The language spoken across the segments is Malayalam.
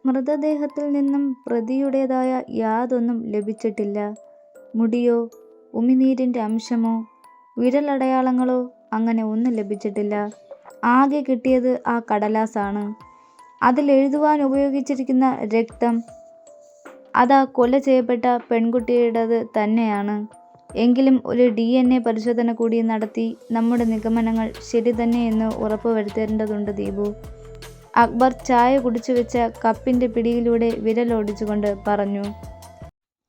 മൃതദേഹത്തിൽ നിന്നും പ്രതിയുടേതായ യാതൊന്നും ലഭിച്ചിട്ടില്ല. മുടിയോ ഉമിനീരിൻ്റെ അംശമോ വിരലടയാളങ്ങളോ അങ്ങനെ ഒന്നും ലഭിച്ചിട്ടില്ല. ആകെ കിട്ടിയത് ആ കടലാസാണ്. അതിലെഴുതുവാൻ ഉപയോഗിച്ചിരിക്കുന്ന രക്തം അതാ കൊല ചെയ്യപ്പെട്ട പെൺകുട്ടിയുടേത് തന്നെയാണ്. എങ്കിലും ഒരു DNA പരിശോധന കൂടി നടത്തി നമ്മുടെ നിഗമനങ്ങൾ ശരി തന്നെയെന്ന് ഉറപ്പുവരുത്തേണ്ടതുണ്ട് ദീപു. അക്ബർ ചായ കുടിച്ചു വെച്ച കപ്പിൻ്റെ പിടിയിലൂടെ വിരലോടിച്ചുകൊണ്ട് പറഞ്ഞു.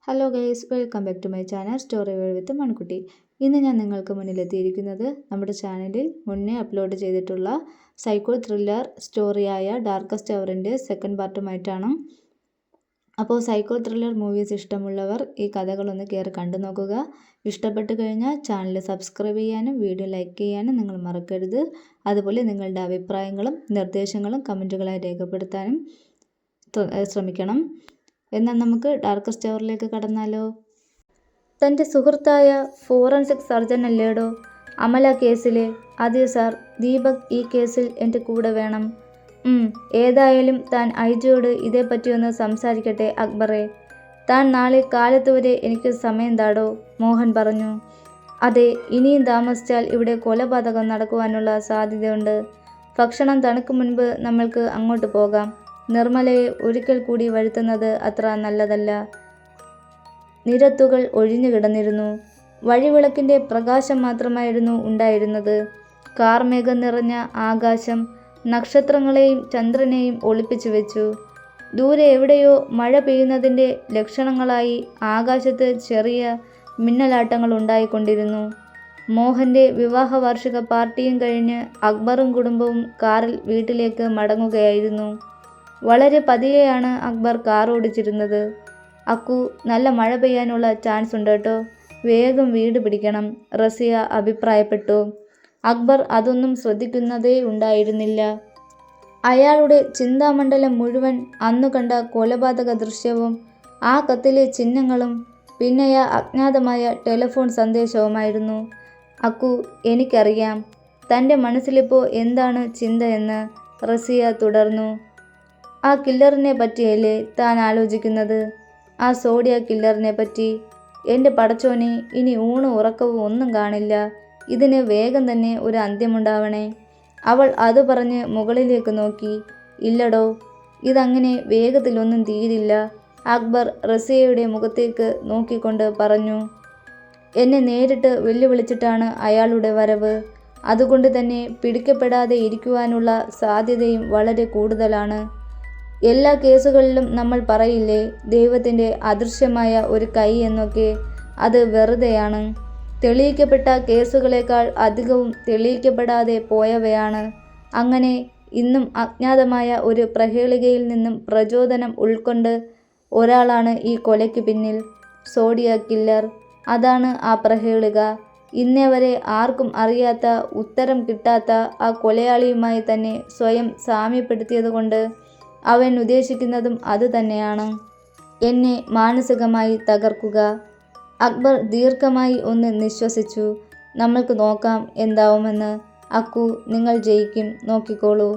Hello guys, welcome back to my channel story world with Mankutty. ഇന്ന് ഞാൻ നിങ്ങൾക്ക് മുന്നിലെത്തിയിരിക്കുന്നത് നമ്മുടെ ചാനലിൽ മുന്നേ അപ്ലോഡ് ചെയ്തിട്ടുള്ള സൈക്കോ ത്രില്ലർ സ്റ്റോറിയായ ഡാർക്കസ്റ്റ് അവറിൻ്റെ സെക്കൻഡ് പാർട്ടുമായിട്ടാണ്. അപ്പോൾ സൈക്കോ ത്രില്ലർ മൂവീസ് ഇഷ്ടമുള്ളവർ ഈ കഥകളൊന്ന് കയറി കണ്ടു നോക്കുക. ഇഷ്ടപ്പെട്ട് കഴിഞ്ഞാൽ ചാനൽ സബ്സ്ക്രൈബ് ചെയ്യാനും വീഡിയോ ലൈക്ക് ചെയ്യാനും നിങ്ങൾ മറക്കരുത്. അതുപോലെ നിങ്ങളുടെ അഭിപ്രായങ്ങളും നിർദ്ദേശങ്ങളും കമൻറ്റുകളായി രേഖപ്പെടുത്താനും ശ്രമിക്കണം. എന്നാൽ നമുക്ക് ഡാർക്കസ്റ്റ് അവറിലേക്ക് കടന്നാലോ. തൻ്റെ സുഹൃത്തായ ഫോറൻസിക് സർജൻ അല്ലേടോ അമല കേസിലെ? അതെ സാർ, ദീപക് ഈ കേസിൽ എൻ്റെ കൂടെ വേണം. ഏതായാലും താൻ ഐജിയോട് ഇതേപ്പറ്റിയൊന്ന് സംസാരിക്കട്ടെ അക്ബറെ. താൻ നാളെ കാലത്ത് വരെ എനിക്ക് സമയം താടോ, മോഹൻ പറഞ്ഞു. അതെ, ഇനിയും താമസിച്ചാൽ ഇവിടെ കൊലപാതകം നടക്കുവാനുള്ള സാധ്യതയുണ്ട്. ഭക്ഷണം തണുക്കും മുൻപ് നമ്മൾക്ക് അങ്ങോട്ട് പോകാം. നിർമ്മലയെ ഒരിക്കൽ കൂടി വരുത്തുന്നത് അത്ര നല്ലതല്ല. നിരത്തുകൾ ഒഴിഞ്ഞു കിടന്നിരുന്നു. വഴിവിളക്കിൻ്റെ പ്രകാശം മാത്രമായിരുന്നു ഉണ്ടായിരുന്നത്. കാർമേഘം നിറഞ്ഞ ആകാശം നക്ഷത്രങ്ങളെയും ചന്ദ്രനെയും ഒളിപ്പിച്ചു വെച്ചു. ദൂരെ എവിടെയോ മഴ പെയ്യുന്നതിൻ്റെ ലക്ഷണങ്ങളായി ആകാശത്ത് ചെറിയ മിന്നലാട്ടങ്ങൾ ഉണ്ടായിക്കൊണ്ടിരുന്നു. മോഹൻ്റെ വിവാഹ വാർഷിക പാർട്ടിയും കഴിഞ്ഞ് അക്ബറും കുടുംബവും കാറിൽ വീട്ടിലേക്ക് മടങ്ങുകയായിരുന്നു. വളരെ പതിയെയാണ് അക്ബർ കാർ ഓടിച്ചിരുന്നത്. അക്കു, നല്ല മഴ പെയ്യാനുള്ള ചാൻസ് ഉണ്ട് കേട്ടോ, വേഗം വീട് പിടിക്കണം, റസിയ അഭിപ്രായപ്പെട്ടു. അക്ബർ അതൊന്നും ശ്രദ്ധിക്കുന്നതേ ഉണ്ടായിരുന്നില്ല. അയാളുടെ ചിന്താമണ്ഡലം മുഴുവൻ അന്നു കണ്ട കൊലപാതക ദൃശ്യവും ആ കത്തിലെ ചിഹ്നങ്ങളും പിന്നെ അജ്ഞാതമായ ടെലിഫോൺ സന്ദേശവുമായിരുന്നു. അക്കു, എനിക്കറിയാം തൻ്റെ മനസ്സിലിപ്പോൾ എന്താണ് ചിന്തയെന്ന്, റസിയ തുടർന്നു. ആ കില്ലറിനെ പറ്റിയല്ലേ താൻ ആലോചിക്കുന്നത്? ആ സോഡിയ കില്ലറിനെ പറ്റി. എൻ്റെ പടച്ചോനെ, ഇനി ഊണും ഉറക്കവും ഒന്നും കാണില്ല. ഇതിന് വേഗം തന്നെ ഒരു അന്ത്യമുണ്ടാവണേ. അവൾ അത് പറഞ്ഞ് മുകളിലേക്ക് നോക്കി. ഇല്ലടോ, ഇതങ്ങനെ വേഗത്തിലൊന്നും തീരില്ല, അക്ബർ റസിയയുടെ മുഖത്തേക്ക് നോക്കിക്കൊണ്ട് പറഞ്ഞു. എന്നെ നേരിട്ട് വെല്ലുവിളിച്ചിട്ടാണ് അയാളുടെ വരവ്. അതുകൊണ്ട് തന്നെ പിടിക്കപ്പെടാതെ ഇരിക്കുവാനുള്ള സാധ്യതയും വളരെ കൂടുതലാണ്. എല്ലാ കേസുകളിലും നമ്മൾ പറയില്ലേ ദൈവത്തിൻ്റെ അദൃശ്യമായ ഒരു കൈ എന്നൊക്കെ, അത് വെറുതെയാണ്. തെളിയിക്കപ്പെട്ട കേസുകളേക്കാൾ അധികവും തെളിയിക്കപ്പെടാതെ പോയവയാണ്. അങ്ങനെ ഇന്നും അജ്ഞാതമായ ഒരു പ്രഹേളികയിൽ നിന്നും പ്രചോദനം ഉൾക്കൊണ്ട് ഒരാളാണ് ഈ കൊലയ്ക്ക് പിന്നിൽ. സോഡിയ കില്ലർ, അതാണ് ആ പ്രഹേളിക. ഇന്നേ വരെ ആർക്കും അറിയാത്ത, ഉത്തരം കിട്ടാത്ത ആ കൊലയാളിയുമായി തന്നെ സ്വയം സാമ്യപ്പെടുത്തിയതുകൊണ്ട് അവൻ ഉദ്ദേശിക്കുന്നതും അതുതന്നെയാണ്, എന്നെ മാനസികമായി തകർക്കുക. അക്ബർ ദീർഘമായി ഒന്ന് നിശ്വസിച്ചു. നമ്മൾക്ക് നോക്കാം എന്താവുമെന്ന്. അക്കു, നിങ്ങൾ ജയിക്കും, നോക്കിക്കോളൂ.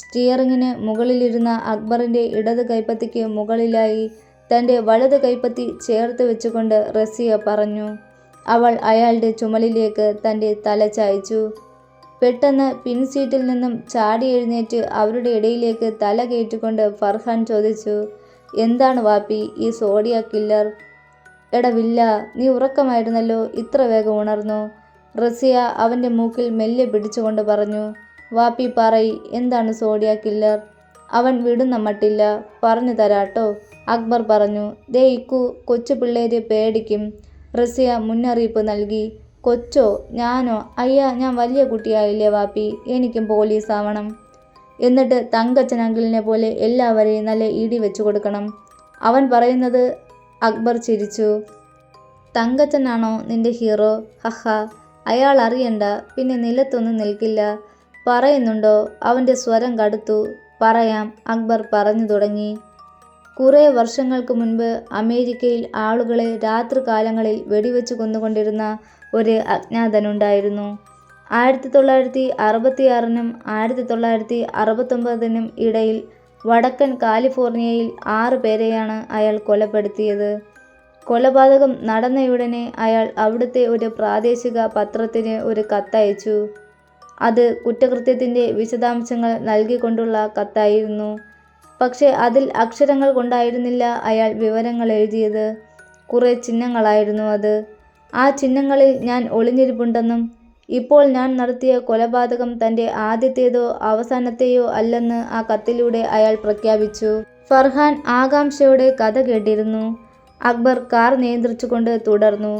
സ്റ്റിയറിങ്ങിന് മുകളിലിരുന്ന അക്ബറിൻ്റെ ഇടത് കൈപ്പത്തിക്ക് മുകളിലായി തൻ്റെ വലത് കൈപ്പത്തി ചേർത്ത് വെച്ചുകൊണ്ട് റസിയ പറഞ്ഞു. അവൾ അയാളുടെ ചുമലിലേക്ക് തൻ്റെ തല ചായ്ച്ചു. പെട്ടെന്ന് പിൻസീറ്റിൽ നിന്നും ചാടി എഴുന്നേറ്റ് അവരുടെ ഇടയിലേക്ക് തല കയറ്റിക്കൊണ്ട് ഫർഹാൻ ചോദിച്ചു. എന്താണ് വാപ്പി ഈ സോഡിയ കില്ലർ? എടവില്ല, നീ ഉറക്കമായിരുന്നല്ലോ, ഇത്ര വേഗം ഉണർന്നു? റസിയ അവൻ്റെ മൂക്കിൽ മെല്ലെ പിടിച്ചുകൊണ്ട് പറഞ്ഞു. വാപ്പി പറയ്, എന്താണ് സോഡിയ കില്ലർ? അവൻ വിടുന്ന മട്ടില്ല, പറഞ്ഞു തരാട്ടോ, അക്ബർ പറഞ്ഞു. ദേ ഇക്കു, കൊച്ചു പിള്ളേര് പേടിക്കും, റസിയ മുന്നറിയിപ്പ് നൽകി. കൊച്ചോ? ഞാനോ? അയ്യ, ഞാൻ വലിയ കുട്ടിയായില്ലേ വാപ്പി, എനിക്കും പോലീസ് ആവണം. എന്നിട്ട് തങ്കച്ചൻ അങ്കിളിനെ പോലെ എല്ലാവരെയും നല്ല ഇടി വെച്ചു കൊടുക്കണം. അവൻ പറയുന്നത്. അക്ബർ ചിരിച്ചു. തങ്കച്ചനാണോ നിന്റെ ഹീറോ? ഹഹ, അയാൾ അറിയണ്ട, പിന്നെ നിലത്തൊന്നും നിൽക്കില്ല. പറയുന്നുണ്ടോ? അവൻ്റെ സ്വരം കടുത്തു. പറയാം, അക്ബർ പറഞ്ഞു തുടങ്ങി. കുറേ വർഷങ്ങൾക്ക് മുൻപ് അമേരിക്കയിൽ ആളുകളെ രാത്രികാലങ്ങളിൽ വെടിവെച്ച് കൊന്നുകൊണ്ടിരുന്ന ഒരു അജ്ഞാതനുണ്ടായിരുന്നു. 1966-നും 1969-നും ഇടയിൽ വടക്കൻ കാലിഫോർണിയയിൽ 6 പേരെയാണ് അയാൾ കൊലപ്പെടുത്തിയത്. കൊലപാതകം നടന്നയുടനെ അയാൾ അവിടുത്തെ ഒരു പ്രാദേശിക പത്രത്തിന് ഒരു കത്തയച്ചു. അത് കുറ്റകൃത്യത്തിൻ്റെ വിശദാംശങ്ങൾ നൽകിക്കൊണ്ടുള്ള കത്തായിരുന്നു. പക്ഷേ അതിൽ അക്ഷരങ്ങൾ കൊണ്ടായിരുന്നില്ല അയാൾ വിവരങ്ങൾ എഴുതിയത്. കുറേ ചിഹ്നങ്ങളായിരുന്നു അത്. ആ ചിഹ്നങ്ങളിൽ ഞാൻ ഒളിഞ്ഞിരിപ്പുണ്ടെന്നും ഇപ്പോൾ ഞാൻ നടത്തിയ കൊലപാതകം തൻ്റെ ആദ്യത്തേതോ അവസാനത്തെയോ അല്ലെന്ന് ആ കത്തിലൂടെ അയാൾ പ്രഖ്യാപിച്ചു. ഫർഹാൻ ആകാംക്ഷയോടെ കഥ കേട്ടിരുന്നു. അക്ബർ കാർ നിയന്ത്രിച്ചുകൊണ്ട് തുടർന്നു.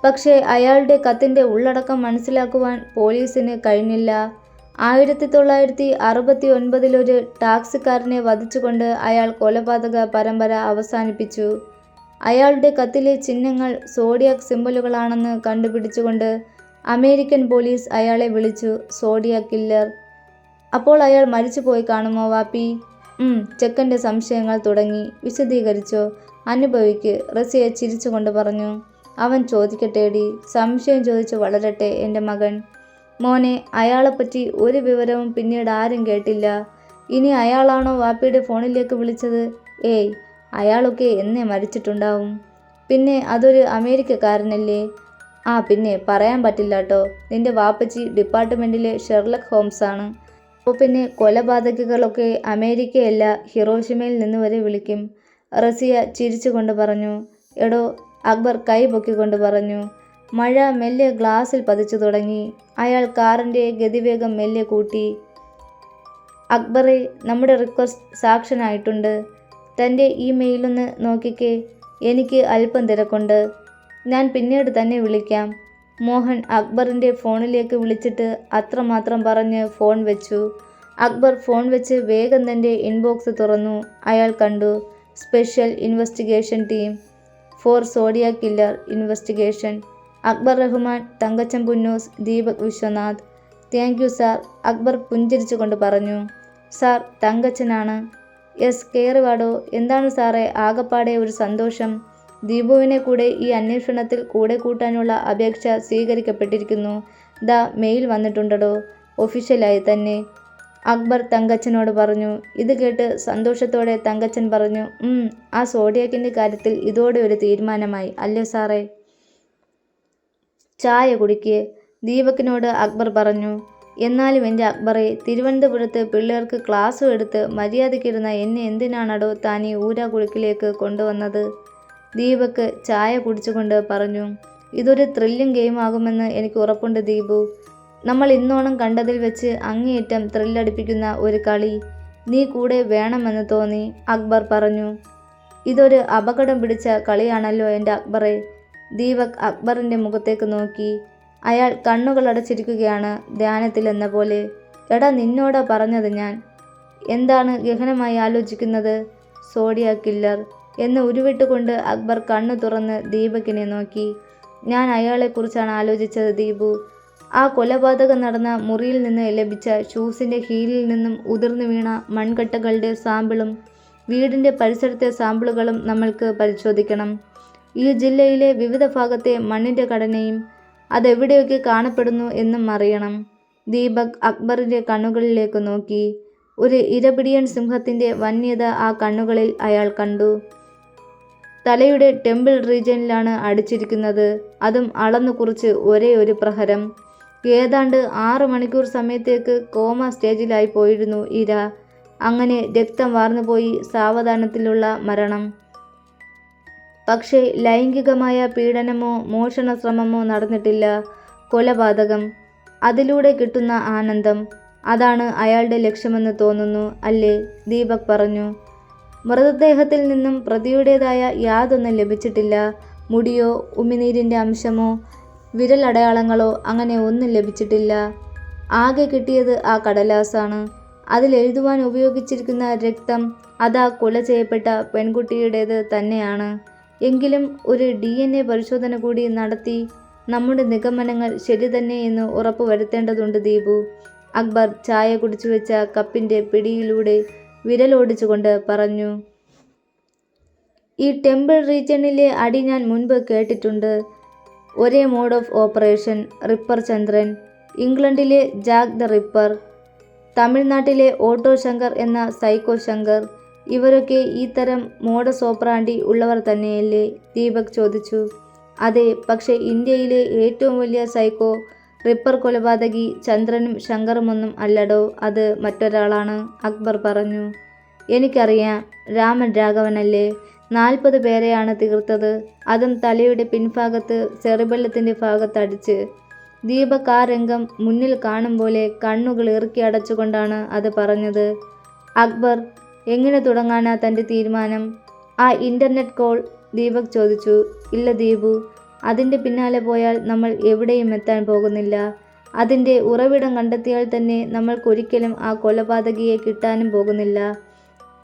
പക്ഷേ അയാളുടെ കത്തിൻ്റെ ഉള്ളടക്കം മനസ്സിലാക്കുവാൻ പോലീസിന് കഴിഞ്ഞില്ല. 1969 ഒരു ടാക്സിക്കാരനെ വധിച്ചുകൊണ്ട് അയാൾ കൊലപാതക പരമ്പര അവസാനിപ്പിച്ചു. അയാളുടെ കത്തിലെ ചിഹ്നങ്ങൾ സോഡിയാക് സിംബലുകളാണെന്ന് കണ്ടുപിടിച്ചുകൊണ്ട് അമേരിക്കൻ പോലീസ് അയാളെ വിളിച്ചു സോഡിയാക് കില്ലർ. അപ്പോൾ അയാൾ മരിച്ചുപോയി കാണുമോ വാപ്പി? ചെക്കൻ്റെ സംശയങ്ങൾ തുടങ്ങി. വിശദീകരിച്ചോ, അനുഭവിക്ക്, റസിയ ചിരിച്ചുകൊണ്ട് പറഞ്ഞു. അവൻ ചോദിക്കട്ടേടി, സംശയം ചോദിച്ചു വളരട്ടെ എൻ്റെ മകൻ. മോനെ, അയാളെപ്പറ്റി ഒരു വിവരവും പിന്നീട് ആരും കേട്ടില്ല. ഇനി അയാളാണോ വാപ്പിയുടെ ഫോണിലേക്ക് വിളിച്ചത്? ഏയ്, അയാളൊക്കെ എന്നേ മരിച്ചിട്ടുണ്ടാവും. പിന്നെ അതൊരു അമേരിക്കക്കാരനല്ലേ? ആ പിന്നെ പറയാൻ പറ്റില്ല കേട്ടോ. നിന്റെ വാപ്പച്ചി ഡിപ്പാർട്ട്മെൻറ്റിലെ ഷെർലക് ഹോംസാണ്. അപ്പോൾ പിന്നെ കൊലപാതകികളൊക്കെ അമേരിക്കയല്ല ഹിറോഷിമയിൽ നിന്ന് വരെ വിളിക്കും. റസിയ ചിരിച്ചുകൊണ്ട് പറഞ്ഞു. എടോ, അക്ബർ കൈ പൊക്കിക്കൊണ്ട് പറഞ്ഞു. മഴ മെല്ലെ ഗ്ലാസിൽ പതിച്ചു തുടങ്ങി. അയാൾ കാറിൻ്റെ ഗതിവേഗം മെല്ലെ കൂട്ടി. അക്ബറെ, നമ്മുടെ റിക്വസ്റ്റ് സാക്ഷനായിട്ടുണ്ട്. തൻ്റെ ഈ മെയിലൊന്ന് നോക്കിക്കേ. എനിക്ക് അല്പം തിരക്കുണ്ട്. ഞാൻ പിന്നീട് തന്നെ വിളിക്കാം. മോഹൻ അക്ബറിൻ്റെ ഫോണിലേക്ക് വിളിച്ചിട്ട് അത്രമാത്രം പറഞ്ഞ് ഫോൺ വെച്ചു. അക്ബർ ഫോൺ വെച്ച് വേഗം തൻ്റെ ഇൻബോക്സ് തുറന്നു. അയാൾ കണ്ടു, special investigation team for Zodiac Killer investigation. Akbar Rahman, Thankachan Punnoose, Deepak Vishwanath. Thank you sir, Akbar പുഞ്ചിരിച്ചുകൊണ്ട് പറഞ്ഞു. സാർ, തങ്കച്ചനാണ്. യെസ്, കയറി വാടോ. എന്താണ് സാറേ ആകപ്പാടെ ഒരു സന്തോഷം? ദീപുവിനെ കൂടെ ഈ അന്വേഷണത്തിൽ കൂടെ കൂട്ടാനുള്ള അപേക്ഷ സ്വീകരിക്കപ്പെട്ടിരിക്കുന്നു. ദാ മെയിൽ വന്നിട്ടുണ്ടോ, ഒഫീഷ്യലായി തന്നെ, അക്ബർ തങ്കച്ചനോട് പറഞ്ഞു. ഇത് കേട്ട് സന്തോഷത്തോടെ തങ്കച്ചൻ പറഞ്ഞു. ആ സോഡിയാക്കിൻ്റെ കാര്യത്തിൽ ഇതോടെ ഒരു തീരുമാനമായി അല്ലേ സാറേ? ചായ കുടിക്ക്, ദീപകിനോട് അക്ബർ പറഞ്ഞു. എന്നാലും എൻ്റെ അക്ബറെ, തിരുവനന്തപുരത്ത് പിള്ളേർക്ക് ക്ലാസ്സും എടുത്ത് മര്യാദയ്ക്കിരുന്ന എന്നെ എന്തിനാണടോ താൻ ഈ ഊരാകുളുക്കിലേക്ക് കൊണ്ടുവന്നത്? ദീപക് ചായ കുടിച്ചുകൊണ്ട് പറഞ്ഞു. ഇതൊരു ത്രില്ലിംഗ് ഗെയിം ആകുമെന്ന് എനിക്ക് ഉറപ്പുണ്ട് ദീപു. നമ്മൾ ഇന്നോണം കണ്ടതിൽ വെച്ച് അങ്ങേയറ്റം ത്രില്ലടിപ്പിക്കുന്ന ഒരു കളി നീ കൂടെ വേണമെന്ന് തോന്നി, അക്ബർ പറഞ്ഞു. ഇതൊരു അപകടം പിടിച്ച കളിയാണല്ലോ എൻ്റെ അക്ബറെ. ദീപക് അക്ബറിൻ്റെ മുഖത്തേക്ക് നോക്കി. അയാൾ കണ്ണുകളടച്ചിരിക്കുകയാണ്, ധ്യാനത്തിലെന്ന പോലെ. എടാ, നിന്നോടാ പറഞ്ഞത് ഞാൻ. എന്താണ് ഗഹനമായി ആലോചിക്കുന്നത്? സോഡിയാക് കില്ലർ എന്ന് ഉരുവിട്ടുകൊണ്ട് അക്ബർ കണ്ണു തുറന്ന് ദീപകിനെ നോക്കി. ഞാൻ അയാളെക്കുറിച്ചാണ് ആലോചിച്ചത് ദീപു. ആ കൊലപാതകം നടന്ന മുറിയിൽ നിന്ന് ലഭിച്ച ഷൂസിൻ്റെ ഹീലിൽ നിന്നും ഉതിർന്നു വീണ മൺകട്ടകളുടെ സാമ്പിളും വീടിൻ്റെ പരിസരത്തെ സാമ്പിളുകളും നമ്മൾക്ക് പരിശോധിക്കണം. ഈ ജില്ലയിലെ വിവിധ ഭാഗത്തെ മണ്ണിൻ്റെ ഘടനയും അതെവിടെയൊക്കെ കാണപ്പെടുന്നു എന്നും അറിയണം. ദീപക് അക്ബറിൻ്റെ കണ്ണുകളിലേക്ക് നോക്കി. ഒരു ഇരപിടിയൻ സിംഹത്തിൻ്റെ വന്യത ആ കണ്ണുകളിൽ അയാൾ കണ്ടു. തലയുടെ ടെമ്പിൾ റീജിയനിലാണ് അടിച്ചിരിക്കുന്നത്. അതും അളന്നു കുറിച്ച് ഒരേ ഒരു പ്രഹരം. ഏതാണ്ട് 6 മണിക്കൂർ സമയത്തേക്ക് കോമ സ്റ്റേജിലായി പോയിരുന്നു ഇര. അങ്ങനെ രക്തം വാർന്നുപോയി, സാവധാനത്തിലുള്ള മരണം. പക്ഷേ ലൈംഗികമായ പീഡനമോ മോഷണ ശ്രമമോ നടന്നിട്ടില്ല. കൊലപാതകം, അതിലൂടെ കിട്ടുന്ന ആനന്ദം, അതാണ് അയാളുടെ ലക്ഷ്യമെന്ന് തോന്നുന്നു അല്ലേ? ദീപക് പറഞ്ഞു. മൃതദേഹത്തിൽ നിന്നും പ്രതിയുടേതായ യാതൊന്നും ലഭിച്ചിട്ടില്ല. മുടിയോ ഉമിനീരിൻ്റെ അംശമോ വിരലടയാളങ്ങളോ അങ്ങനെ ഒന്നും ലഭിച്ചിട്ടില്ല. ആകെ കിട്ടിയത് ആ കടലാസാണ്. അതിലെഴുതുവാൻ ഉപയോഗിച്ചിരിക്കുന്ന രക്തം അതാ കൊല ചെയ്യപ്പെട്ട പെൺകുട്ടിയുടേത് തന്നെയാണ്. എങ്കിലും ഒരു DNA പരിശോധന കൂടി നടത്തി നമ്മുടെ നിഗമനങ്ങൾ ശരി തന്നെ എന്ന് ഉറപ്പ് വരുത്തേണ്ടതുണ്ട് ദീപു, അക്ബർ ചായ കുടിച്ചു വെച്ച കപ്പിൻ്റെ പിടിയിലൂടെ വിരലോടിച്ചുകൊണ്ട് പറഞ്ഞു. ഈ ടെമ്പിൾ റീജിയണിലെ അടി ഞാൻ മുൻപ് കേട്ടിട്ടുണ്ട്. ഒരേ മോഡ് ഓഫ് ഓപ്പറേഷൻ, റിപ്പർ ചന്ദ്രൻ, ഇംഗ്ലണ്ടിലെ ജാക്ക് ദ റിപ്പർ. തമിഴ്നാട്ടിലെ ഓട്ടോ ശങ്കർ എന്ന സൈക്കോ ശങ്കർ, ഇവരൊക്കെ ഈ തരം മോഡസ് ഓപ്പറാൻഡി ഉള്ളവർ തന്നെയല്ലേ? ദീപക് ചോദിച്ചു. അതെ, പക്ഷേ ഇന്ത്യയിലെ ഏറ്റവും വലിയ സൈക്കോ റിപ്പർ കൊലപാതകി ചന്ദ്രനും ശങ്കറുമൊന്നും അല്ലടോ, അത് മറ്റൊരാളാണ്, അക്ബർ പറഞ്ഞു. എനിക്കറിയാം, രാമൻ രാഘവനല്ലേ? 40 പേരെയാണ് തീർത്തത്, അതും തലയുടെ പിൻഭാഗത്ത് സെറിബെല്ലത്തിൻ്റെ ഭാഗത്ത് അടിച്ച്. ദീപക് ആ രംഗം മുന്നിൽ കാണും പോലെ കണ്ണുകൾ ഇറുക്കി അടച്ചുകൊണ്ടാണ് അത് പറഞ്ഞത്. അക്ബർ, എങ്ങനെ തുടങ്ങാനാ തൻ്റെ തീരുമാനം? ആ ഇൻ്റർനെറ്റ് കോൾ? ദീപക് ചോദിച്ചു. ഇല്ല ദീപു, അതിൻ്റെ പിന്നാലെ പോയാൽ നമ്മൾ എവിടെയും എത്താൻ പോകുന്നില്ല. അതിൻ്റെ ഉറവിടം കണ്ടെത്തിയാൽ തന്നെ നമ്മൾക്കൊരിക്കലും ആ കൊലപാതകിയെ കിട്ടാനും പോകുന്നില്ല.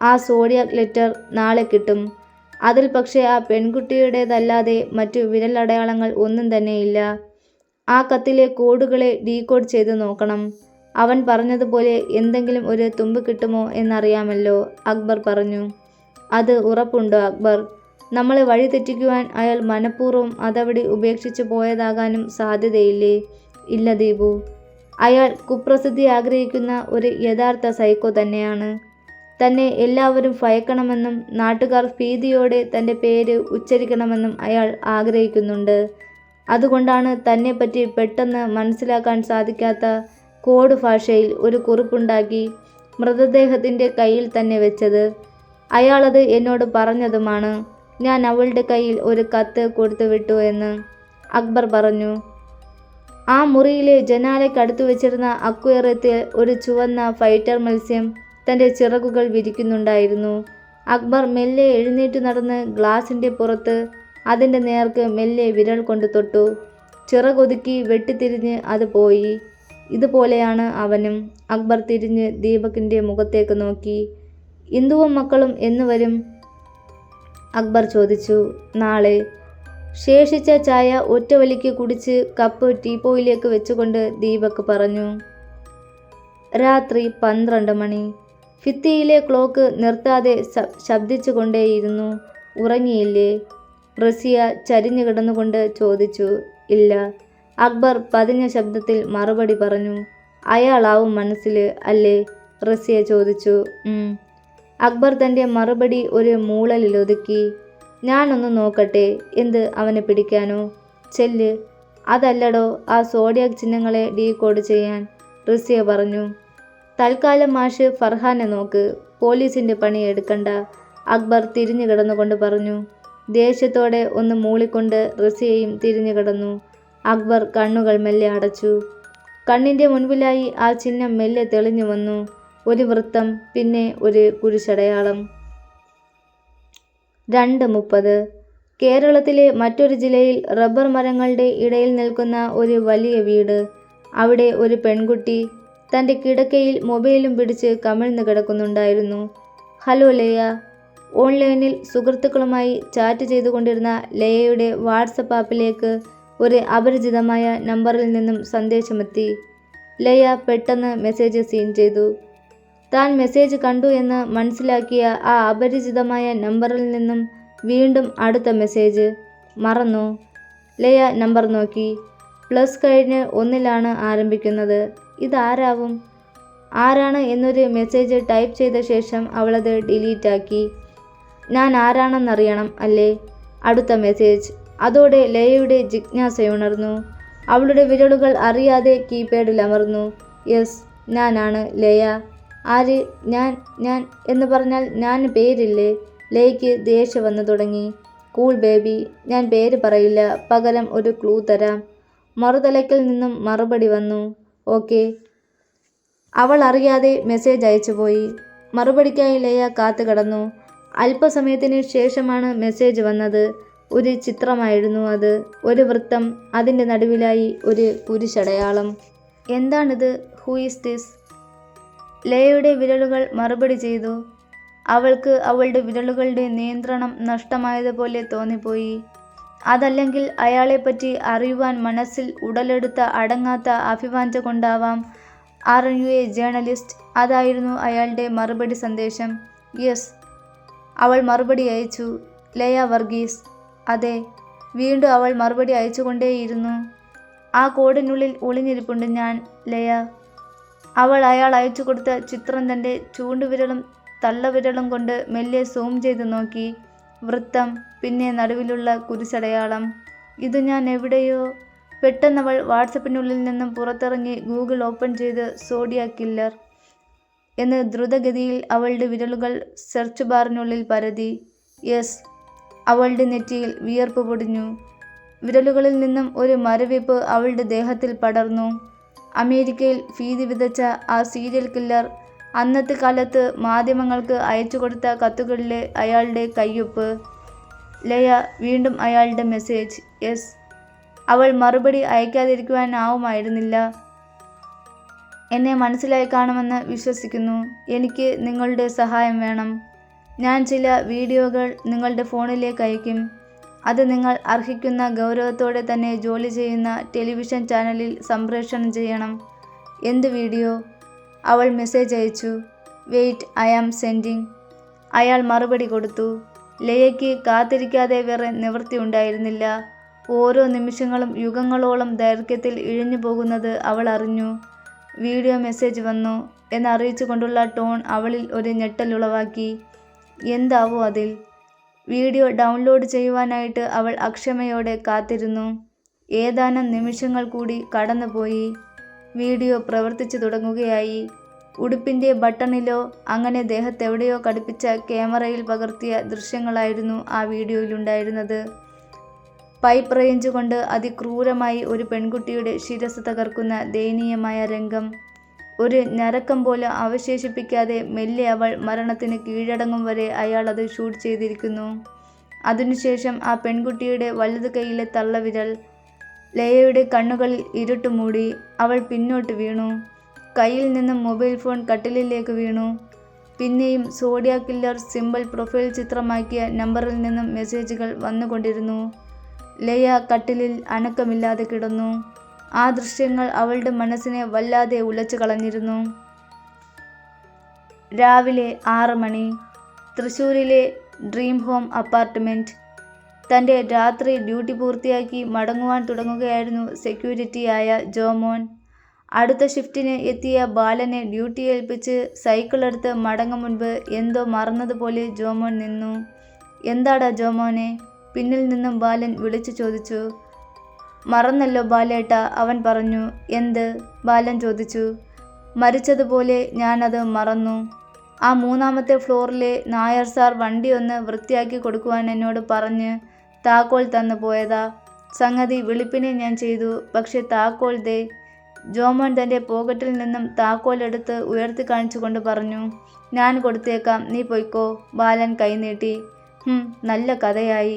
ആ സോഡിയാക് ലെറ്റർ നാളെ കിട്ടും. അതിൽ പക്ഷേ ആ പെൺകുട്ടിയുടേതല്ലാതെ മറ്റു വിരലടയാളങ്ങൾ ഒന്നും തന്നെയില്ല. ആ കത്തിലെ കോഡുകളെ ഡീകോഡ് ചെയ്ത് നോക്കണം. അവൻ പറഞ്ഞതുപോലെ എന്തെങ്കിലും ഒരു തുമ്പ് കിട്ടുമോ എന്നറിയാമല്ലോ, അക്ബർ പറഞ്ഞു. അത് ഉറപ്പുണ്ടോ അക്ബർ? നമ്മളെ വഴിതെറ്റിക്കുവാൻ അയാൾ മനഃപൂർവ്വം അതവിടെ ഉപേക്ഷിച്ചു പോയതാകാനും സാധ്യതയില്ലേ? ഇല്ല ദീപു, അയാൾ കുപ്രസിദ്ധി ആഗ്രഹിക്കുന്ന ഒരു യഥാർത്ഥ സൈക്കോ തന്നെയാണ്. തന്നെ എല്ലാവരും ഭയക്കണമെന്നും നാട്ടുകാർ ഭീതിയോടെ തൻ്റെ പേര് ഉച്ചരിക്കണമെന്നും അയാൾ ആഗ്രഹിക്കുന്നുണ്ട്. അതുകൊണ്ടാണ് തന്നെപ്പറ്റി പെട്ടെന്ന് മനസ്സിലാക്കാൻ സാധിക്കാത്ത കോഡ് ഭാഷയിൽ ഒരു കുറിപ്പുണ്ടാക്കി മൃതദേഹത്തിൻ്റെ കയ്യിൽ തന്നെ വെച്ചത്. അയാളത് എന്നോട് പറഞ്ഞതുമാണ്. ഞാൻ അവളുടെ കയ്യിൽ ഒരു കത്ത് കൊടുത്തു വിട്ടു എന്ന് അക്ബർ പറഞ്ഞു. ആ മുറിയിലെ ജനാലയ്ക്കടുത്തു വെച്ചിരുന്ന അക്വേറിയത്തിൽ ഒരു ചുവന്ന ഫൈറ്റർ മത്സ്യം തൻ്റെ ചിറകുകൾ വിരിക്കുന്നുണ്ടായിരുന്നു. അക്ബർ മെല്ലെ എഴുന്നേറ്റ് നടന്ന് ഗ്ലാസിൻ്റെ പുറത്ത് അതിൻ്റെ നേർക്ക് മെല്ലെ വിരൽ കൊണ്ട് തൊട്ടു. ചിറകൊതുക്കി വെട്ടിത്തിരിഞ്ഞ് അത് പോയി. ഇതുപോലെയാണ് അവനും. അക്ബർ തിരിഞ്ഞ് ദീപകിൻ്റെ മുഖത്തേക്ക് നോക്കി. ഇന്ദുവും മക്കളും എന്ന് വരും? അക്ബർ ചോദിച്ചു. നാളെ. ശേഷിച്ച ചായ ഒറ്റവലിക്ക് കുടിച്ച് കപ്പ് ടീപ്പോയിലേക്ക് വെച്ചുകൊണ്ട് ദീപക് പറഞ്ഞു. രാത്രി 12 മണി. ഭിത്തിയിലെ ക്ലോക്ക് നിർത്താതെ ശബ്ദിച്ചു കൊണ്ടേയിരുന്നു. ഉറങ്ങിയില്ലേ? റസിയ ചരിഞ്ഞു കിടന്നുകൊണ്ട് ചോദിച്ചു. ഇല്ല, അക്ബർ പതിഞ്ഞ ശബ്ദത്തിൽ മറുപടി പറഞ്ഞു. അയാളാവും മനസ്സിൽ അല്ലേ? റസിയ ചോദിച്ചു. അക്ബർ തൻ്റെ മറുപടി ഒരു മൂളലിലൊതുക്കി. ഞാനൊന്ന് നോക്കട്ടെ. എന്ത്, അവനെ പിടിക്കാനോ? ചെല്ല്. അതല്ലടോ, ആ സോഡിയാക് ചിഹ്നങ്ങളെ ഡീകോഡ് ചെയ്യാൻ, റസിയ പറഞ്ഞു. തൽക്കാലം മാഷ് ഫർഹാനെ നോക്ക്, പോലീസിൻ്റെ പണി എടുക്കണ്ട, അക്ബർ തിരിഞ്ഞു കിടന്നുകൊണ്ട് പറഞ്ഞു. ദേഷ്യത്തോടെ ഒന്ന് മൂളിക്കൊണ്ട് റസിയയും തിരിഞ്ഞു കിടന്നു. അക്ബർ കണ്ണുകൾ മെല്ലെ അടച്ചു. കണ്ണിൻ്റെ മുൻപിലായി ആ ചിഹ്നം മെല്ലെ തെളിഞ്ഞു വന്നു. ഒരു വൃത്തം, പിന്നെ ഒരു കുരിശടയാളം. 2:30. കേരളത്തിലെ മറ്റൊരു ജില്ലയിൽ റബ്ബർ മരങ്ങളുടെ ഇടയിൽ നിൽക്കുന്ന ഒരു വലിയ വീട്. അവിടെ ഒരു പെൺകുട്ടി തൻ്റെ കിടക്കയിൽ മൊബൈലും പിടിച്ച് കമിഴ്ന്ന് കിടക്കുന്നുണ്ടായിരുന്നു. ഹലോ ലയ. ഓൺലൈനിൽ സുഹൃത്തുക്കളുമായി ചാറ്റ് ചെയ്തുകൊണ്ടിരുന്ന ലയയുടെ വാട്സപ്പ് ആപ്പിലേക്ക് ഒരു അപരിചിതമായ നമ്പറിൽ നിന്നും സന്ദേശമെത്തി. ലയ പെട്ടെന്ന് മെസ്സേജ് സീൻ ചെയ്തു. താൻ മെസ്സേജ് കണ്ടു എന്ന് മനസ്സിലാക്കിയ ആ അപരിചിതമായ നമ്പറിൽ നിന്നും വീണ്ടും അടുത്ത മെസ്സേജ്. മറന്നോ? ലയ നമ്പർ നോക്കി. പ്ലസ് കഴിഞ്ഞ് 1 ആരംഭിക്കുന്നത്. ഇതാരാവും? ആരാണ് എന്നൊരു മെസ്സേജ് ടൈപ്പ് ചെയ്ത ശേഷം അവളത് ഡിലീറ്റാക്കി. ഞാൻ ആരാണെന്നറിയണം അല്ലേ? അടുത്ത മെസ്സേജ്. അതോടെ ലയയുടെ ജിജ്ഞാസയുണർന്നു. അവളുടെ വിരലുകൾ അറിയാതെ കീപാഡിൽ അമർന്നു. യെസ്, ഞാനാണ് ലയ. ആര്? ഞാൻ എന്ന് പറഞ്ഞാൽ ഞാൻ പേരില്ലേ? ലയയ്ക്ക് ദേഷ്യം വന്നു തുടങ്ങി. കൂൾ ബേബി, ഞാൻ പേര് പറയില്ല, പകരം ഒരു ക്ലൂ തരാം. മറുതലയ്ക്കിൽ നിന്നും മറുപടി വന്നു. ഓക്കെ. അവൾ അറിയാതെ മെസ്സേജ് അയച്ചുപോയി. മറുപടിക്കായി ലയ കാത്തു കിടന്നു. അല്പസമയത്തിന് ശേഷമാണ് മെസ്സേജ് വന്നത്. ഒരു ചിത്രമായിരുന്നു അത്. ഒരു വൃത്തം, അതിൻ്റെ നടുവിലായി ഒരു കുരിശടയാളം. എന്താണിത്? Who is this? ലയയുടെ വിരലുകൾ മറുപടി ചെയ്തു. അവൾക്ക് അവളുടെ വിരലുകളുടെ നിയന്ത്രണം നഷ്ടമായതുപോലെ തോന്നിപ്പോയി. അതല്ലെങ്കിൽ അയാളെപ്പറ്റി അറിയുവാൻ മനസ്സിൽ ഉടലെടുത്ത അടങ്ങാത്ത അഭിവാഞ്ച കൊണ്ടാവാം. Are you A journalist? അതായിരുന്നു അയാളുടെ മറുപടി സന്ദേശം. യെസ്, അവൾ മറുപടി അയച്ചു. ലയ വർഗീസ്. അതെ. വീണ്ടും അവൾ മറുപടി അയച്ചുകൊണ്ടേയിരുന്നു. ആ കോഡിനുള്ളിൽ ഒളിഞ്ഞിരിപ്പുണ്ട് ഞാൻ, ലയ. അവൾ അയാൾ അയച്ചു കൊടുത്ത ചിത്രം തൻ്റെ ചൂണ്ടുവിരലും തള്ളവിരലും കൊണ്ട് മെല്ലെ സൂം ചെയ്ത് നോക്കി. വൃത്തം, പിന്നെ നടുവിലുള്ള കുരിശടയാളം. ഇത് ഞാൻ എവിടെയോ... പെട്ടെന്നവൾ വാട്സപ്പിനുള്ളിൽ നിന്നും പുറത്തിറങ്ങി ഗൂഗിൾ ഓപ്പൺ ചെയ്ത് സോഡിയാക് കില്ലർ എന്ന് ദ്രുതഗതിയിൽ അവളുടെ വിരലുകൾ സെർച്ച് ബാറിനുള്ളിൽ പരതി. യെസ്. അവളുടെ നെറ്റിയിൽ വിയർപ്പ് പൊടിഞ്ഞു. വിരലുകളിൽ നിന്നും ഒരു മരവിപ്പ് അവളുടെ ദേഹത്തിൽ പടർന്നു. അമേരിക്കയിൽ ഭീതി വിതച്ച ആ സീരിയൽ കില്ലർ അന്നത്തെ കാലത്ത് മാധ്യമങ്ങൾക്ക് അയച്ചു കൊടുത്ത കത്തുകളിലെ അയാളുടെ കയ്യൊപ്പ്. ലയ, വീണ്ടും അയാളുടെ മെസ്സേജ്. യെസ്. അവൾ മറുപടി അയക്കാതിരിക്കുവാനാവുമായിരുന്നില്ല. എന്നെ മനസ്സിലായി കാണുമെന്ന് വിശ്വസിക്കുന്നു. എനിക്ക് നിങ്ങളുടെ സഹായം വേണം. ഞാൻ ചില വീഡിയോകൾ നിങ്ങളുടെ ഫോണിലേക്ക് അയക്കും. അത് നിങ്ങൾ അർഹിക്കുന്ന ഗൗരവത്തോടെ തന്നെ ജോലി ചെയ്യുന്ന ടെലിവിഷൻ ചാനലിൽ സംപ്രേഷണം ചെയ്യണം. എന്ത് വീഡിയോ? അവൾ മെസ്സേജ് അയച്ചു. Wait, I am sending. അയാൾ മറുപടി കൊടുത്തു. ലയയ്ക്ക് കാത്തിരിക്കാതെ വേറെ നിവൃത്തി ഉണ്ടായിരുന്നില്ല. ഓരോ നിമിഷങ്ങളും യുഗങ്ങളോളം ദൈർഘ്യത്തിൽ ഇഴഞ്ഞു പോകുന്നത് അവൾ അറിഞ്ഞു. വീഡിയോ മെസ്സേജ് വന്നു എന്നറിയിച്ചു കൊണ്ടുള്ള ടോൺ അവളിൽ ഒരു ഞെട്ടലുളവാക്കി. എന്താവോ അതിൽ? വീഡിയോ ഡൗൺലോഡ് ചെയ്യുവാനായിട്ട് അവൾ അക്ഷമയോടെ കാത്തിരുന്നു. ഏതാനും നിമിഷങ്ങൾ കൂടി കടന്നുപോയി. വീഡിയോ പ്രവർത്തിച്ചു തുടങ്ങുകയായി. ഉടുപ്പിൻ്റെ ബട്ടണിലോ അങ്ങനെ ദേഹത്തെവിടെയോ ഘടിപ്പിച്ച ക്യാമറയിൽ പകർത്തിയ ദൃശ്യങ്ങളായിരുന്നു ആ വീഡിയോയിലുണ്ടായിരുന്നത്. പൈപ്പ് റേഞ്ച് കൊണ്ട് അതിക്രൂരമായി ഒരു പെൺകുട്ടിയുടെ ശിരസ് തകർക്കുന്ന ദയനീയമായ രംഗം. ഒരു ഞരക്കം പോലും അവശേഷിപ്പിക്കാതെ മെല്ലെ അവൾ മരണത്തിന് കീഴടങ്ങും വരെ അയാൾ അത് ഷൂട്ട് ചെയ്തിരിക്കുന്നു. അതിനുശേഷം ആ പെൺകുട്ടിയുടെ വലതു കൈയിലെ തള്ളവിരൽ. ലയയുടെ കണ്ണുകളിൽ ഇരുട്ട് മൂടി. അവൾ പിന്നോട്ട് വീണു. കയ്യിൽ നിന്നും മൊബൈൽ ഫോൺ കട്ടിലിലേക്ക് വീണു. പിന്നെയും സോഡിയാക് കില്ലർ സിമ്പിൾ പ്രൊഫൈൽ ചിത്രമാക്കിയ നമ്പറിൽ നിന്നും മെസ്സേജുകൾ വന്നുകൊണ്ടിരുന്നു. ലയ കട്ടിലിൽ അനക്കമില്ലാതെ കിടന്നു. ആ ദൃശ്യങ്ങൾ അവളുടെ മനസ്സിനെ വല്ലാതെ ഉലച്ചു കളഞ്ഞിരുന്നു. രാവിലെ 6 മണി. തൃശ്ശൂരിലെ ഡ്രീം ഹോം അപ്പാർട്ട്മെൻറ്റ്. തൻ്റെ രാത്രി ഡ്യൂട്ടി പൂർത്തിയാക്കി മടങ്ങുവാൻ തുടങ്ങുകയായിരുന്നു സെക്യൂരിറ്റിയായ ജോമോൻ. അടുത്ത ഷിഫ്റ്റിന് എത്തിയ ബാലനെ ഡ്യൂട്ടി ഏൽപ്പിച്ച് സൈക്കിളെടുത്ത് മടങ്ങും മുൻപ് എന്തോ മറന്നതുപോലെ ജോമോൻ നിന്നു. എന്താടാ ജോമോനെ? പിന്നിൽ നിന്നും ബാലൻ വിളിച്ചു ചോദിച്ചു. മറന്നല്ലോ ബാലേട്ട, അവൻ പറഞ്ഞു. എന്ത്? ബാലൻ ചോദിച്ചു. മരിച്ചതുപോലെ ഞാനത് മറന്നു. ആ 3-ാമത്തെ ഫ്ലോറിലെ നായർ സാർ വണ്ടി ഒന്ന് വൃത്തിയാക്കി കൊടുക്കുവാൻ എന്നോട് പറഞ്ഞ് താക്കോൽ തന്നു പോയതാ. സംഗതി വെളുപ്പിനെ ഞാൻ ചെയ്തു. പക്ഷെ താക്കോൽ ദേ. ജോമോൻ തൻ്റെ പോക്കറ്റിൽ നിന്നും താക്കോൽ എടുത്ത് ഉയർത്തി കാണിച്ചുകൊണ്ട് പറഞ്ഞു. ഞാൻ കൊടുത്തേക്കാം, നീ പൊയ്ക്കോ. ബാലൻ കൈനീട്ടി. നല്ല കഥയായി.